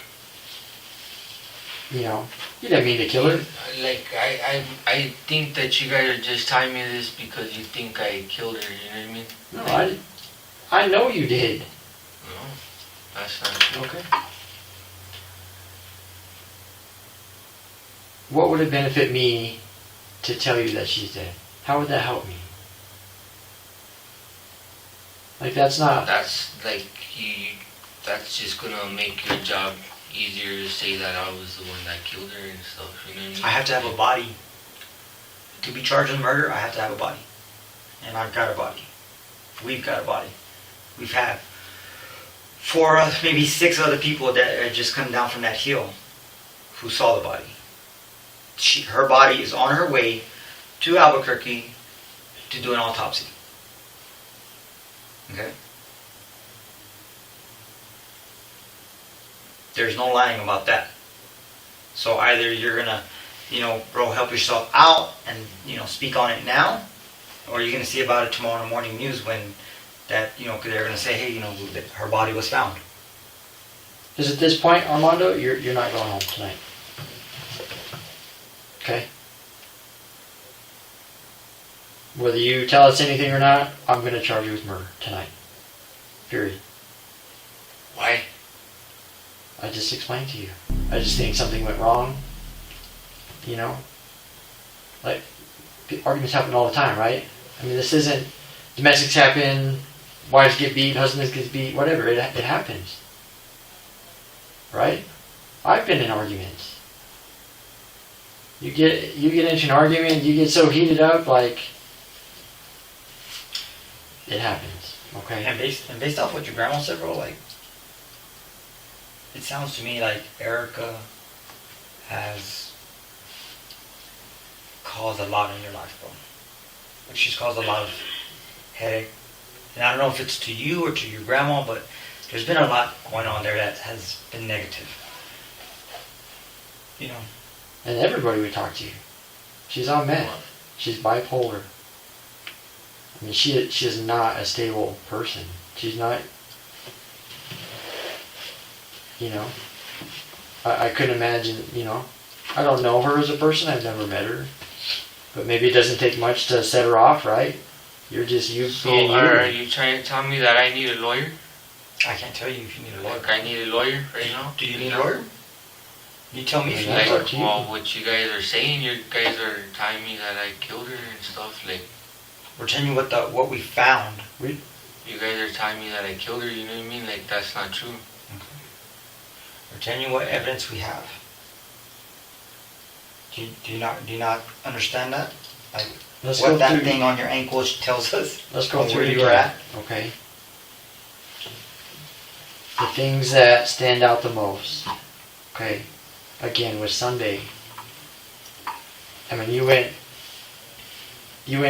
you know, you didn't mean to kill her. Like, I think that you guys are just telling me this because you think I killed her, you know what I mean? No, like, I know you did. No, that's not true. Okay. What would it benefit me to tell you that she's dead? How would that help me? Like, that's not... That's, like, that's just gonna make your job easier to say that I was the one that killed her and stuff, you know what I mean? I have to have a body. To be charged with murder, I have to have a body. And I've got a body. We've got a body. We've had 4, maybe 6 other people that had just come down from that hill who saw the body. Her body is on her way to Albuquerque to do an autopsy. Okay? There's no lying about that. So either you're gonna, you know, bro, help yourself out and, you know, speak on it now, or you're gonna see about it tomorrow in the morning news when that, you know, because they're gonna say, hey, you know, her body was found. Because at this point, Armando, you're not going home tonight. Okay? Whether you tell us anything or not, I'm going to charge you with murder tonight. Period. Why? I just explained to you. I just think something went wrong. You know? Like, arguments happen all the time, right? I mean, this isn't... Domestics happen, wives get beat, husbands get beat, whatever. It happens. Right? I've been in arguments. You get into an argument, you get so heated up, like, it happens, okay? And based off what your grandma said, bro, like, it sounds to me like Erica has caused a lot in your life, bro. Like, she's caused a lot of headache. And I don't know if it's to you or to your grandma, but there's been a lot going on there that has been negative. You know? And everybody we talk to, she's on meth. She's bipolar. I mean, she is not a stable person. She's not, you know, I couldn't imagine, you know, I don't know her as a person, I've never met her, but maybe it doesn't take much to set her off, right? You're just you So being you. are you trying to tell me that I need a lawyer? I can't tell you if you need a lawyer. Like, I need a lawyer right now? Do you need a lawyer? You tell me if you need a That's lawyer. up to you. Well, what you guys are saying, you guys are telling me that I killed her and stuff, like, We're telling you what we found. you guys are telling me that I killed her, you know what I mean? Like, that's not true. We're telling you what evidence we have. Do you not understand that? Like, Let's go what that through- thing on your ankle tells us? Let's go on through where you again, were at. okay? The things that stand out the most, okay? Again, with Sunday, I mean, you went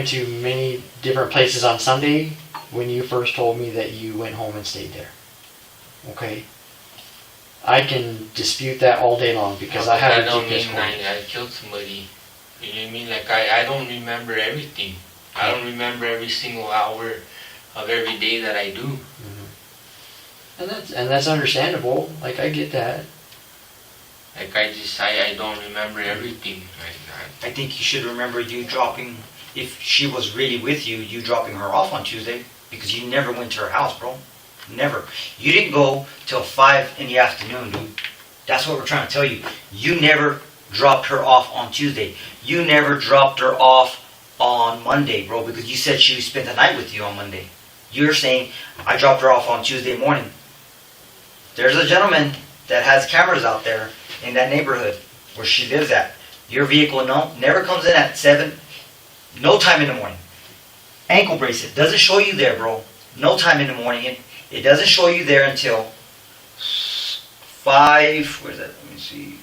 to many different places on Sunday when you first told me that you went home and stayed there, okay? I can dispute that all day long because I have That a don't GPS mean coordinate. I killed somebody. You know what I mean? Like, I don't remember everything. I don't remember every single hour of every day that I do. And that's understandable. Like, I get that. Like, I don't remember everything. I think you should remember you dropping, if she was really with you, you dropping her off on Tuesday, because you never went to her house, bro. Never. You didn't go till 5 in the afternoon, dude. That's what we're trying to tell you. You never dropped her off on Tuesday. You never dropped her off on Monday, bro, because you said she spent the night with you on Monday. You're saying, I dropped her off on Tuesday morning. There's a gentleman that has cameras out there in that neighborhood where she lives at. Your vehicle never comes in at 7, no time in the morning. Ankle bracelet doesn't show you there, bro. No time in the morning. It doesn't show you there until 5, where's that? Let me see.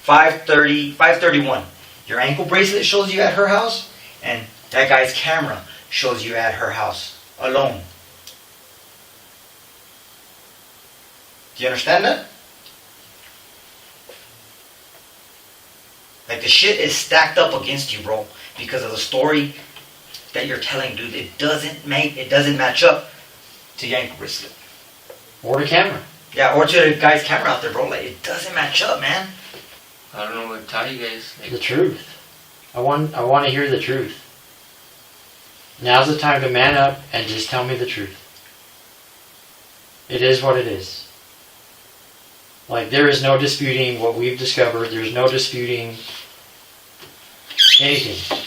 5:30, 5:31. Your ankle bracelet shows you at her house, and that guy's camera shows you at her house alone. Do you understand that? Like, the shit is stacked up against you, bro, because of the story that you're telling, dude. It doesn't match up to your ankle bracelet. Or the camera. Yeah, or to the guy's camera out there, bro. Like, it doesn't match up, man. I don't know what to tell you guys. The truth. I want to hear the truth. Now's the time to man up and just tell me the truth. It is what it is. Like, there is no disputing what we've discovered. There's no disputing anything.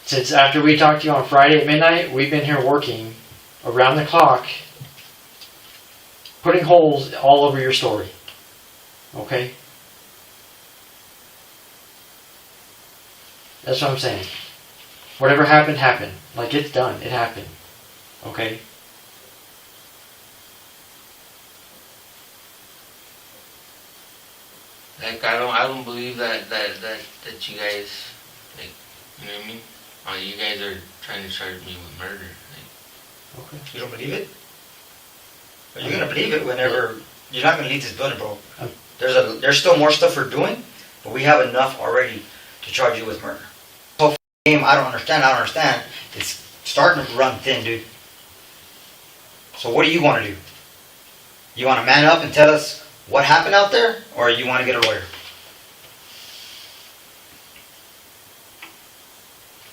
Since after we talked to you on Friday at midnight, we've been here working around the clock, putting holes all over your story. Okay? That's what I'm saying. Whatever happened, happened. Like, it's done. It happened. Okay? Like, I don't believe that you guys, like, you know what I mean? You guys are trying to charge me with murder. Like, Okay. You don't believe it? But you're gonna believe it whenever you're not gonna leave this building, bro. There's still more stuff we're doing, but we have enough already to charge you with murder. So game, I don't understand. It's starting to run thin, dude. So what do you want to do? You want to man up and tell us what happened out there, or you want to get a lawyer?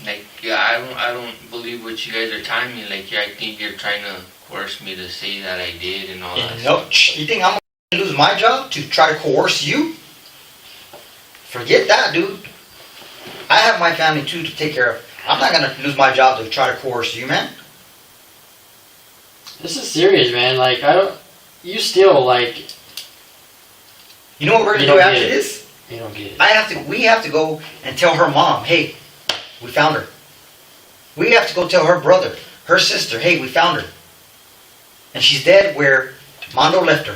Like, yeah, I don't believe what you guys are telling me. Like, yeah, I think you're trying to coerce me to say that I did and all that. Nope. You think I'm gonna lose my job to try to coerce you? Forget that, dude. I have my family too to take care of. I'm not gonna lose my job to try to coerce you, man. This is serious, man. Like, you still, like... You know what we're gonna do after this? You don't get it. We have to go and tell her mom, hey, we found her. We have to go tell her brother, her sister, hey, we found her. And she's dead where Mondo left her.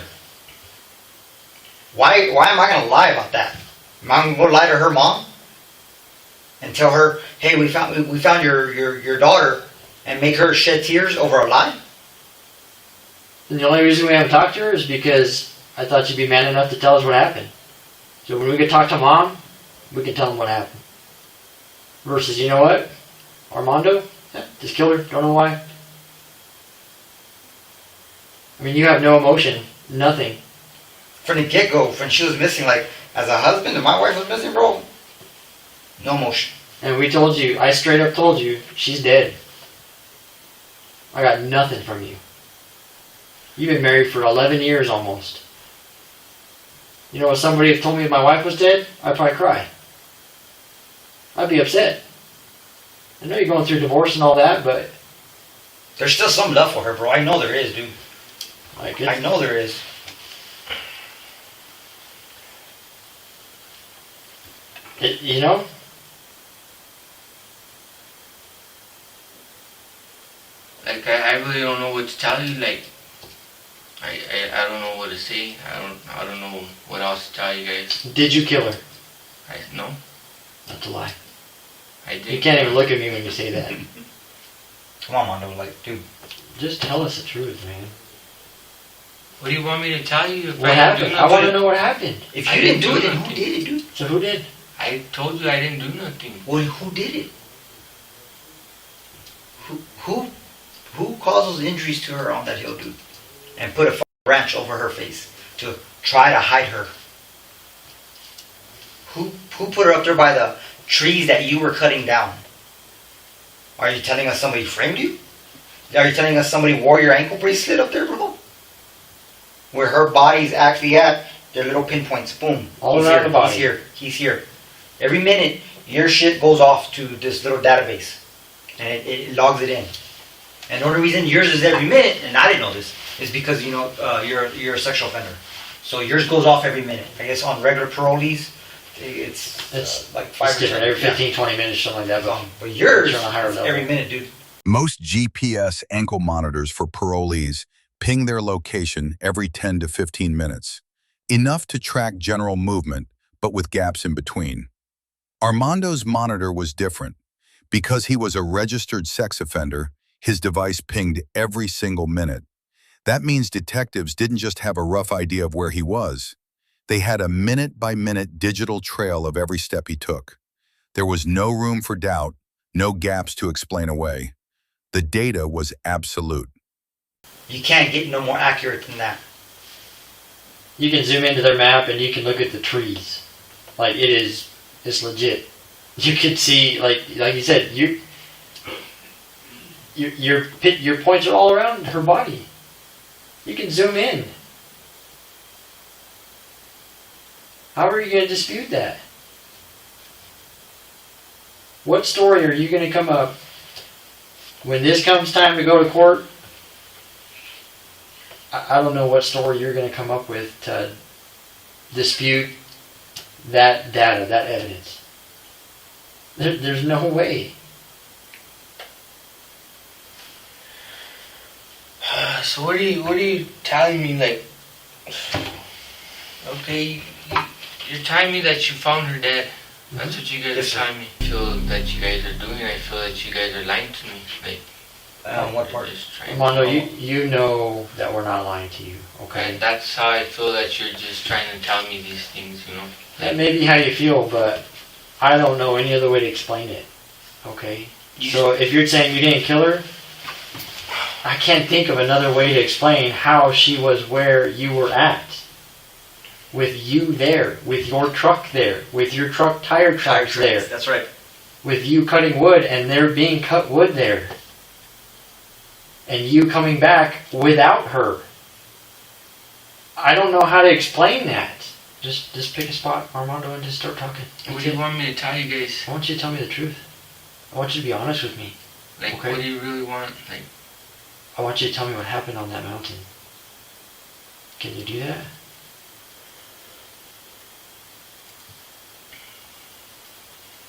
Why am I gonna lie about that? Am I gonna go lie to her mom? And tell her, hey, we found your daughter, and make her shed tears over a lie? And the only reason we haven't talked to her is because I thought you'd be man enough to tell us what happened. So when we could talk to mom, we can tell them what happened. Versus, you know what? Armando? Yeah, just killed her. Don't know why. I mean, you have no emotion. Nothing. From the get-go, when she was missing, like, as a husband and my wife was missing, bro, no emotion. And we told you, I straight up told you, she's dead. I got nothing from you. You've been married for 11 years almost. You know, if somebody had told me my wife was dead, I'd probably cry. I'd be upset. I know you're going through divorce and all that, but... There's still some love for her, bro. I know there is, dude. Like, I know there is. You know? Like, I really don't know what to tell you. Like, I don't know what to say. I don't know what else to tell you guys. Did you kill her? No. Not to lie. I did. You can't even look at me when you say that. Come on, Mondo, like, dude. Just tell us the truth, man. What do you want me to tell you? If What happened? I want to know what happened. If you didn't do it, then who did it, dude? So who did? I told you I didn't do nothing. Well, who did it? Who caused those injuries to her on that hill, dude? And put a branch over her face to try to hide her? Who put her up there by the trees that you were cutting down? Are you telling us somebody framed you? Are you telling us somebody wore your ankle bracelet up there, bro? Where her body's actually at, their little pinpoints, boom. All around the body. He's here. Every minute, your shit goes off to this little database. And it logs it in. And the only reason yours is every minute, and I didn't know this, is because you're a sexual offender. So yours goes off every minute. I guess on regular parolees, it's like 5 or 10. Every 15, 20 minutes, something like that. But yours, on a higher level. every minute, dude. Most GPS ankle monitors for parolees ping their location every 10 to 15 minutes, enough to track general movement, but with gaps in between. Armando's monitor was different. Because he was a registered sex offender, his device pinged every single minute. That means detectives didn't just have a rough idea of where he was. They had a minute-by-minute digital trail of every step he took. There was no room for doubt, no gaps to explain away. The data was absolute. You can't get no more accurate than that. You can zoom into their map and you can look at the trees. Like it's legit. You can see, like you said, your points are all around her body. You can zoom in. How are you going to dispute that? What story are you going to come up when this comes time to go to court? I don't know what story you're going to come up with to dispute that data, that evidence. There's no way. So what are you telling me? Like, okay, you're telling me that you found her dead. That's what you guys are telling me. I feel that you guys are doing. I feel that you guys are lying to me. Like, what part? Armando, you know that we're not lying to you, okay? And that's how I feel that you're just trying to tell me these things, you know? That may be how you feel, but I don't know any other way to explain it, okay? So if you're saying you didn't kill her, I can't think of another way to explain how she was where you were at. With you there, with your truck there, with your truck tire tracks there. That's right. With you cutting wood and there being cut wood there. And you coming back without her. I don't know how to explain that. Just pick a spot, Armando, and just start talking. What do you want me to tell you guys? I want you to tell me the truth. I want you to be honest with me. Like, okay? What do you really want? Like, I want you to tell me what happened on that mountain. Can you do that?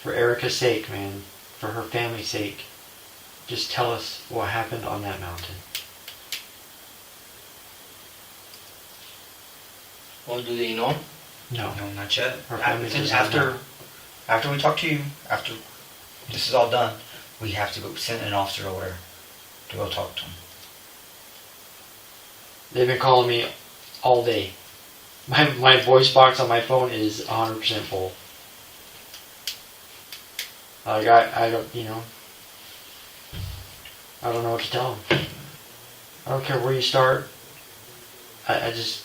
For Erica's sake, man. For her family's sake. Just tell us what happened on that mountain. well, do they know? No. No, not yet. Her family doesn't After we talk to you, after this is all done, we have to go send an officer over there to go talk to him. They've been calling me all day. My voice box on my phone is 100% full. I don't, I don't know what to tell them. I don't care where you start. I just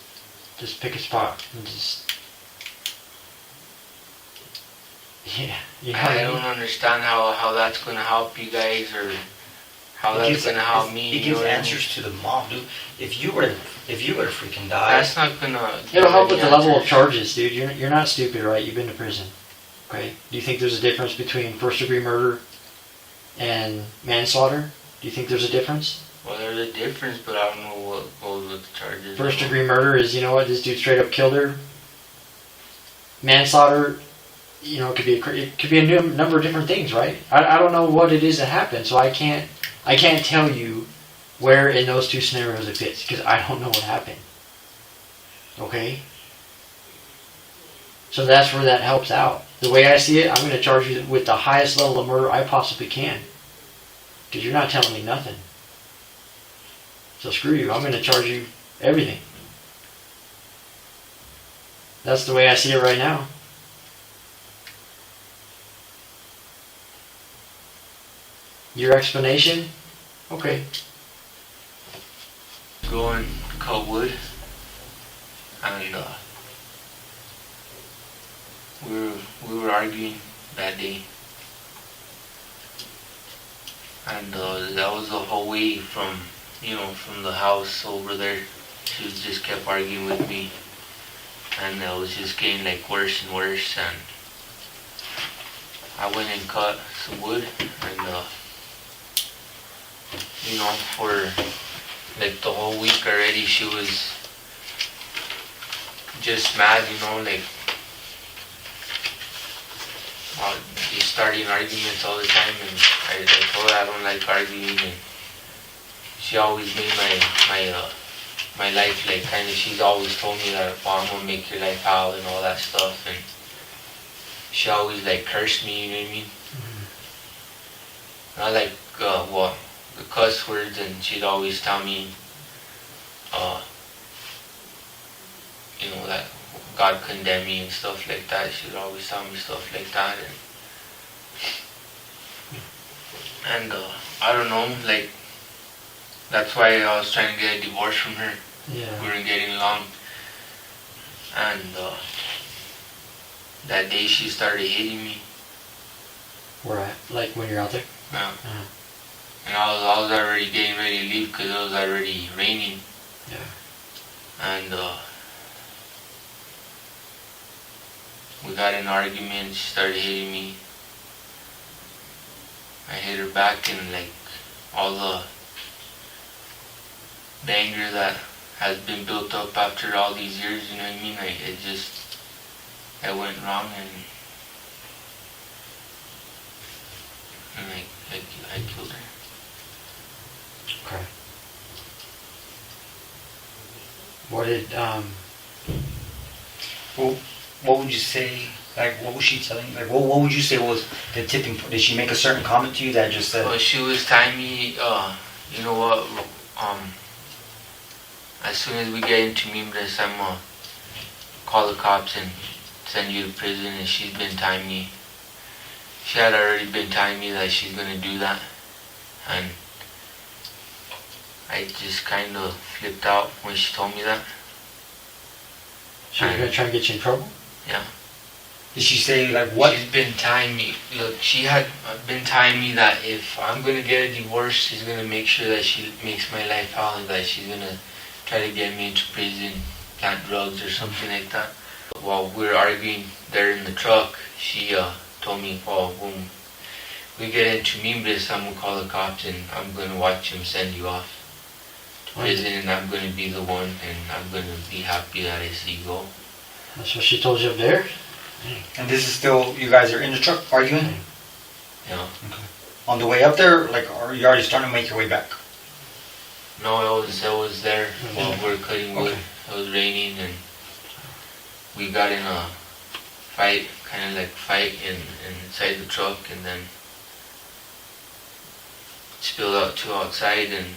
pick a spot and just, yeah. I don't understand how that's going to help you guys or how that's going to help me. It gives answers to the mom, dude. If you were to freaking die, that's not going to. It'll help with the level of charges, dude. You're not stupid, right? You've been to prison. Okay? Do you think there's a difference between first-degree murder and manslaughter? Do you think there's a difference? Well, there's a difference, but I don't know what goes with the charges. First-degree murder is, this dude straight up killed her. Manslaughter, it could be a number of different things, right? I don't know what it is that happened, so I can't tell you where in those two scenarios it fits, because I don't know what happened. Okay? So that's where that helps out. The way I see it, I'm going to charge you with the highest level of murder I possibly can. Because you're not telling me nothing. So screw you. I'm going to charge you everything. That's the way I see it right now. Your explanation? Okay. Go and cut wood. And we were arguing that day. And that was the whole way from the house over there. She just kept arguing with me. And it was just getting like worse and worse. And I went and cut some wood. And you know, for like the whole week already, she was just mad, you know, like just starting arguments all the time, and I told her I don't like arguing, and she always made my life like kind of, she's always told me that, well, I'm gonna make your life hell and all that stuff, and she always like cursed me, you know what I mean? Not like, the cuss words, and she'd always tell me, you know, that God condemned me and stuff like that. She'd always tell me stuff like that, and I don't know, like, that's why I was trying to get a divorce from her. Yeah. We weren't getting along, and that day she started hitting me. Where at? Like when you're out there? Yeah. Uh-huh. And I was already getting ready to leave because it was already raining. Yeah. And we got in an argument. She started hitting me. I hit her back, and like all the anger that has been built up after all these years, you know what I mean? Like it went wrong, and I killed her. Okay. What did Well, what would you say? Like, what was she telling you? Like, what would you say was the tipping point? Did she make a certain comment to you that just said? Well, she was telling me, you know what? As soon as we get into Mimbres, I'm gonna call the cops and send you to prison. And she's been telling me, she had already been telling me that she's gonna do that, and I just kind of flipped out when she told me that. she was gonna try and get you in trouble? Yeah. Did she say like what? She's been telling me, look, she had been telling me that if I'm gonna get a divorce, she's gonna make sure that she makes my life hell, and that she's gonna try to get me into prison, plant drugs or something like that. While we were arguing there in the truck, she told me, well, when we get into Mimbres, I'm gonna call the cops and I'm gonna watch them send you off to prison, and I'm gonna be the one, and I'm gonna be happy that I see you go. That's what she told you up there? And this is still, you guys are in the truck arguing? Yeah. Okay. On the way up there, like, are you already starting to make your way back? No, it was there while we were cutting wood. Okay. It was raining, and we got in a fight, kind of like fight inside the truck, and then spilled out to outside, and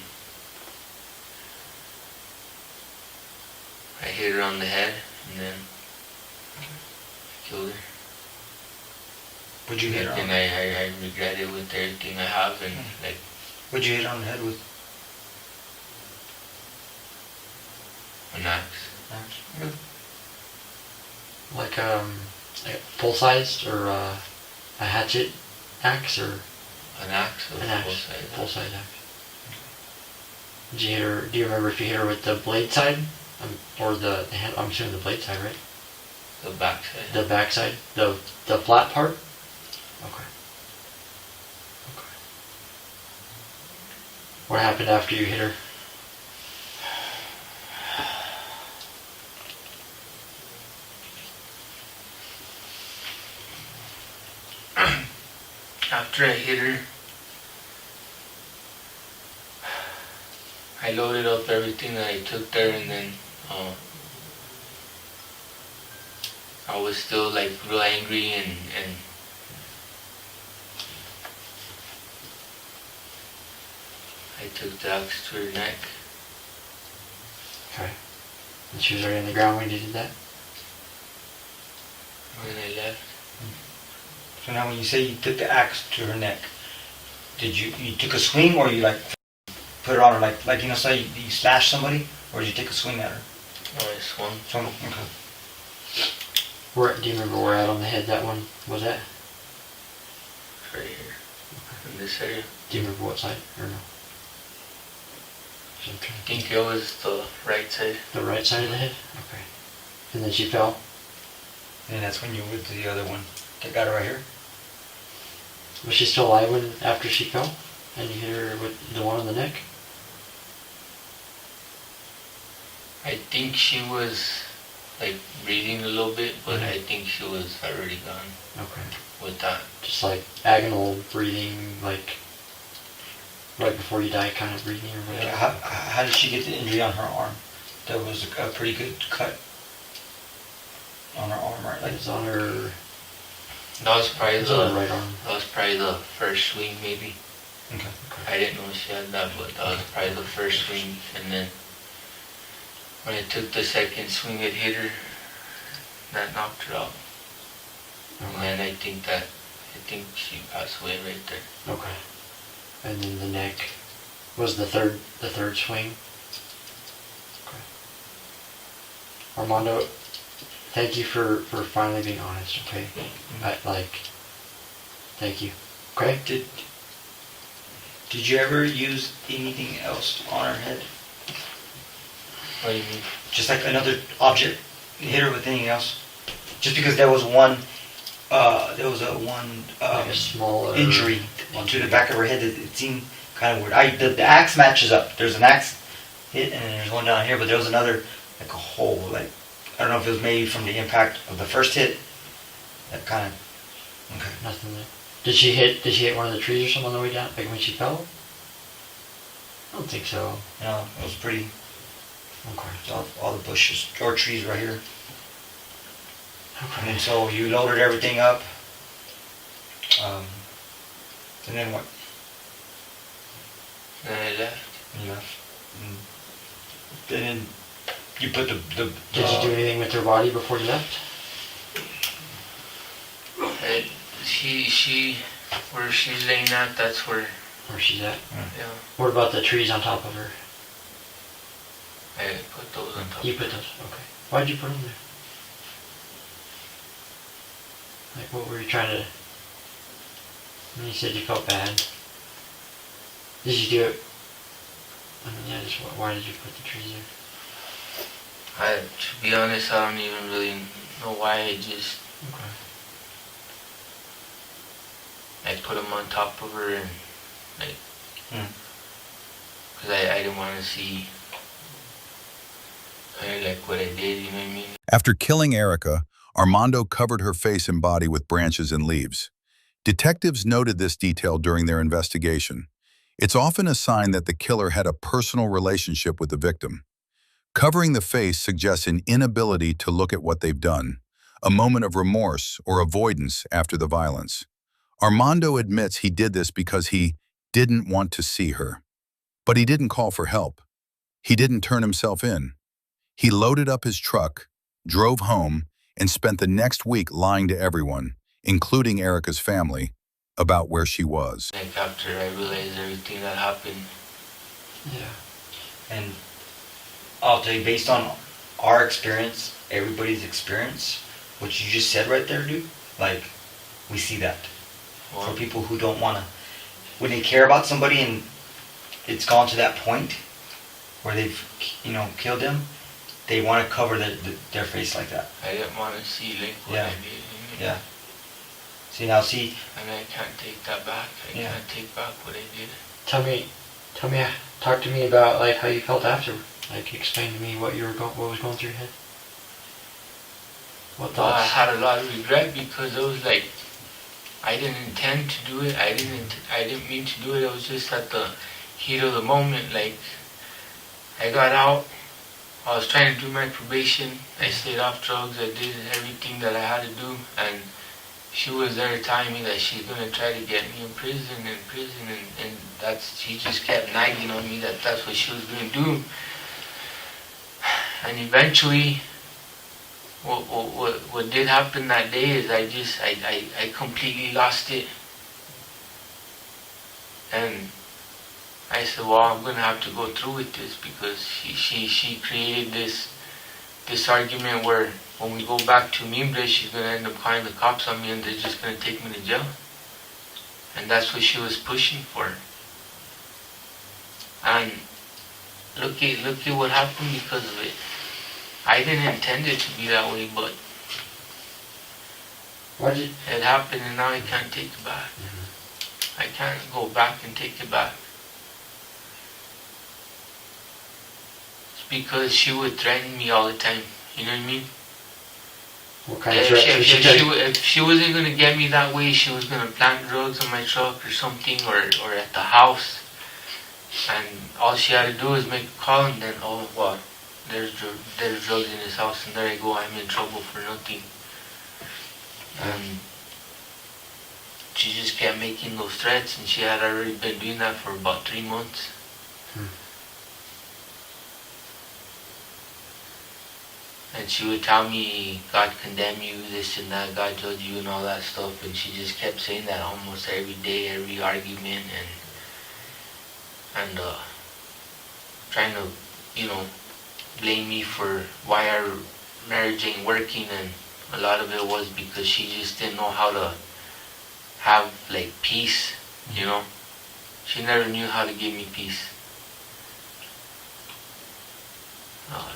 I hit her on the head, and then killed her. Would you hit her on? And I regret it with everything I have, and like, Would you hit her on the head with? an axe. Like full-sized or a hatchet axe or An axe with an axe? both sides. Full-size axe. Did you hit her? Do you remember if you hit her with the blade side or the hand? I'm assuming the blade side, right? The back side. The back side, the flat part. Okay. Okay. What happened after you hit her? After I hit her, I loaded up everything that I took there, and then I was still like real angry, and I took the axe to her neck. Okay. And she was already on the ground when you did that? When I left. So now when you say you took the axe to her neck, did you took a swing, or you like put it on her like you know, say you slash somebody, or did you take a swing at her? Oh, I swung. So, okay. Where, do you remember where out on the head that one was at? Right here. In this area. Do you remember what side or no? So I'm I trying to think it was the right side. The right side of the head? Okay. And then she fell? And that's when you went to the other one that got her right here. Was she still alive after she fell? And you hit her with the one on the neck? I think she was like breathing a little bit, but I think she was already gone. Okay. With that. Just like agonal breathing, like right before you die kind of breathing or whatever. Yeah, how did she get the injury on her arm? That was a pretty good cut on her arm, right? Like It's on her. That was probably It's on the right arm. That was probably the first swing, maybe. okay. I didn't know she had that, but that was probably the first swing. And then when I took the second swing, it hit her. That knocked her out. Okay. And I think she passed away right there. Okay. And then the neck was the third swing. Okay. Armando, thank you for finally being honest, okay? Thank you. Okay? Did you ever use anything else on her head? What do you mean? Just like another object? Hit her with anything else? Just because there was one Like a smaller injury to the back of her head that it seemed kind of weird. The axe matches up. There's an axe hit and there's one down here, but there was another, like a hole. Like, I don't know if it was maybe from the impact of the first hit. That kind of, okay. Nothing there. Did she hit one of the trees or something on the way down? Like when she fell? I don't think so. No, it was pretty, Okay. all the bushes or trees right here. Okay. And so you loaded everything up. And then what? Then I left. You left. And then you put the Did you do anything with her body before you left? And where she's laying at, that's where, Where she's at? yeah, What about the trees on top of her? I put those on top. You put those? Okay. Why'd you put them there? Like, what were you trying to... When you said you felt bad, did you do it? I mean, yeah, just why did you put the trees there? To be honest, I don't even really know why. I just, Okay. I put them on top of her and like, because I didn't want to see kind of like what I did, you know what I mean? After killing Erica, Armando covered her face and body with branches and leaves. Detectives noted this detail during their investigation. It's often a sign that the killer had a personal relationship with the victim. Covering the face suggests an inability to look at what they've done, a moment of remorse or avoidance after the violence. Armando admits he did this because he didn't want to see her. But he didn't call for help. He didn't turn himself in. He loaded up his truck, drove home, and spent the next week lying to everyone, including Erica's family, about where she was. Like after I realized everything that happened. Yeah. And I'll tell you, based on our experience, everybody's experience, what you just said right there, dude, like, we see that. For people who don't want to, when they care about somebody and it's gone to that point where they've, killed them, they want to cover their face like that. I didn't want to see like what I did. You know? Yeah. See, And I can't take that back. I can't take back what I did. Talk to me about like how you felt after. Like, explain to me what was going through your head. What Well, I thoughts? had a lot of regret because it was like, I didn't intend to do it. I didn't mean to do it. It was just at the heat of the moment. Like, I got out. I was trying to do my probation. I stayed off drugs. I did everything that I had to do. And she was there telling me that she's going to try to get me in prison. And she just kept nagging on me that that's what she was going to do. And eventually, what did happen that day is I completely lost it. And I said, well, I'm going to have to go through with this because she created this argument where when we go back to Mimbre, she's going to end up calling the cops on me and they're just going to take me to jail. And that's what she was pushing for. And look at what happened because of it. I didn't intend it to be that way, but it happened and now I can't take it back. I can't go back and take it back. It's because she would threaten me all the time. You know what I mean? What kind of threat? If she wasn't gonna get me that way, she was gonna plant drugs on my truck or something, or at the house. And all she had to do was make a call, and then, oh, well, there's drugs in this house, and there I go, I'm in trouble for nothing. And she just kept making those threats, and she had already been doing that for about 3 months. And she would tell me, God condemn you, this and that, God judge you, and all that stuff. And she just kept saying that almost every day, every argument, and trying to, blame me for why our marriage ain't working. And a lot of it was because she just didn't know how to have, like, peace, She never knew how to give me peace.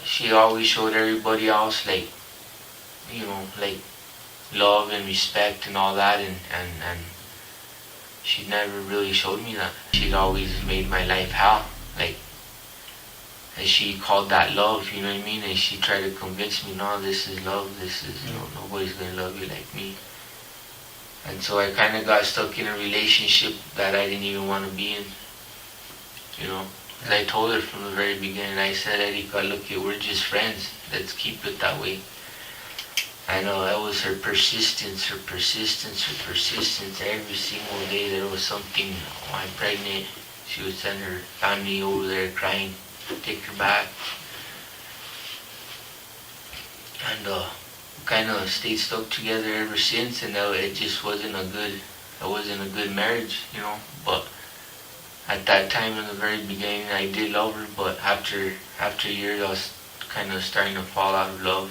She always showed everybody else, like love and respect and all that, and she never really showed me that. She'd always made my life hell, and she called that love, you know what I mean? And she tried to convince me, no, this is love, this is, nobody's gonna love you like me. And so I kind of got stuck in a relationship that I didn't even want to be in, And I told her from the very beginning, I said, Erika, look, we're just friends. Let's keep it that way. I know that was her persistence. Every single day there was something. Oh, I'm pregnant. She would send her family over there crying, take her back. And kind of stayed stuck together ever since. And it just wasn't a good marriage, But at that time, in the very beginning, I did love her, but after years, I was kind of starting to fall out of love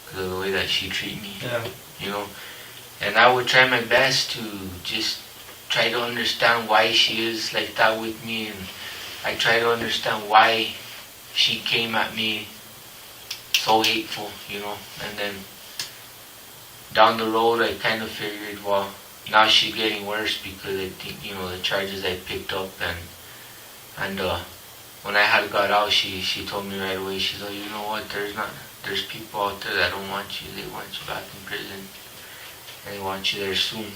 because of the way that she treated me. Yeah. And I would try my best to just try to understand why she is like that with me, and I try to understand why she came at me so hateful, And then down the road, I kind of figured, well, now she's getting worse because I think, the charges I picked up, and when I had got out, she told me right away, she said, you know what, there's people out there that don't want you, they want you back in prison, and they want you there soon.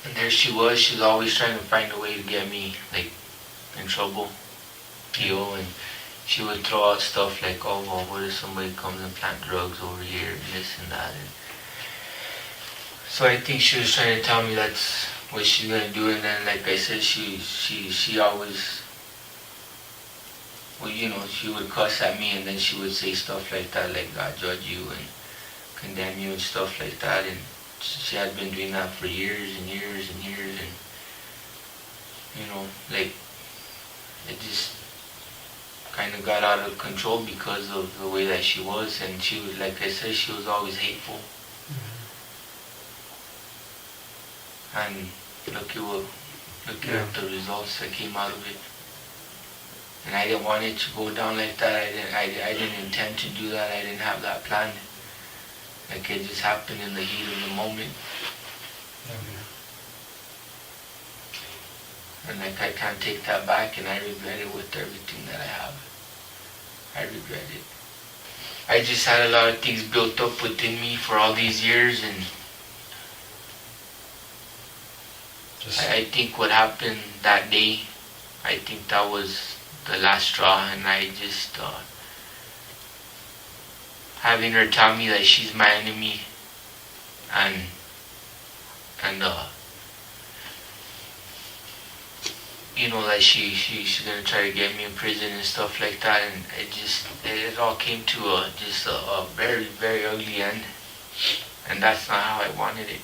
And there she was always trying to find a way to get me, in trouble, and she would throw out stuff like, oh, well, what if somebody comes and plant drugs over here, and this and that, so I think she was trying to tell me that's what she's gonna do, and then, like I said, she always, she would cuss at me, and then she would say stuff like that, like God judge you and condemn you and stuff like that, and she had been doing that for years and years and years, and it just kind of got out of control because of the way that she was, and she was, like I said, she was always hateful. And look at the results that came out of it. And I didn't want it to go down like that. I didn't intend to do that. I didn't have that planned. It just happened in the heat of the moment. And I can't take that back, and I regret it with everything that I have. I regret it. I just had a lot of things built up within me for all these years, and I think what happened that day, I think that was the last straw, and I just, having her tell me that she's my enemy, and that she's gonna try to get me in prison and stuff like that, and it all came to a very, very ugly end, and that's not how I wanted it.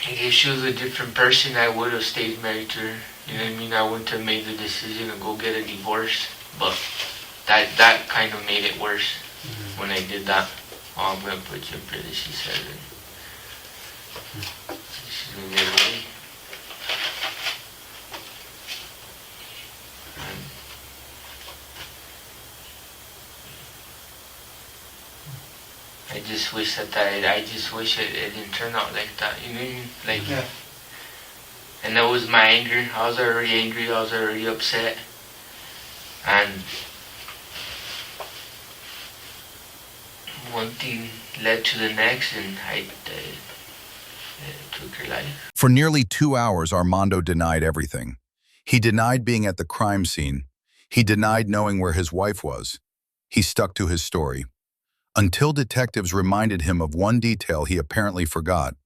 If she was a different person, I would have stayed married to her. You know what I mean? I wouldn't have made the decision to go get a divorce. But that kind of made it worse when I did that. Oh, I'm going to put you in prison, she said. And she's going to get away. And just wish that I just wish it didn't turn out like that. You know what I mean? Like, Yeah. and that was my anger. I was already angry. I was already upset, and one thing led to the next, and I took her life. For nearly 2 hours, Armando denied everything. He denied being at the crime scene. He denied knowing where his wife was. He stuck to his story. Until detectives reminded him of one detail he apparently forgot: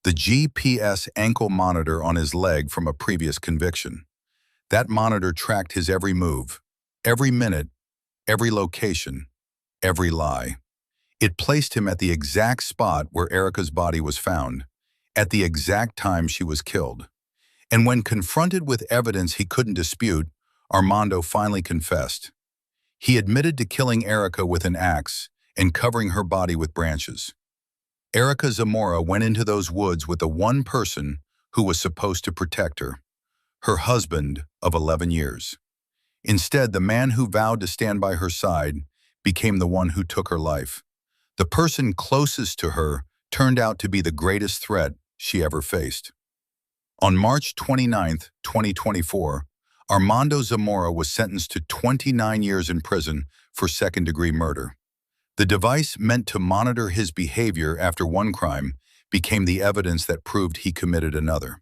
the GPS ankle monitor on his leg from a previous conviction. That monitor tracked his every move, every minute, every location, every lie. It placed him at the exact spot where Erica's body was found, at the exact time she was killed. And when confronted with evidence he couldn't dispute, Armando finally confessed. He admitted to killing Erica with an axe and covering her body with branches. Erica Zamora went into those woods with the one person who was supposed to protect her husband of 11 years. Instead, the man who vowed to stand by her side became the one who took her life. The person closest to her turned out to be the greatest threat she ever faced. On March 29, 2024, Armando Zamora was sentenced to 29 years in prison for second-degree murder. The device meant to monitor his behavior after one crime became the evidence that proved he committed another.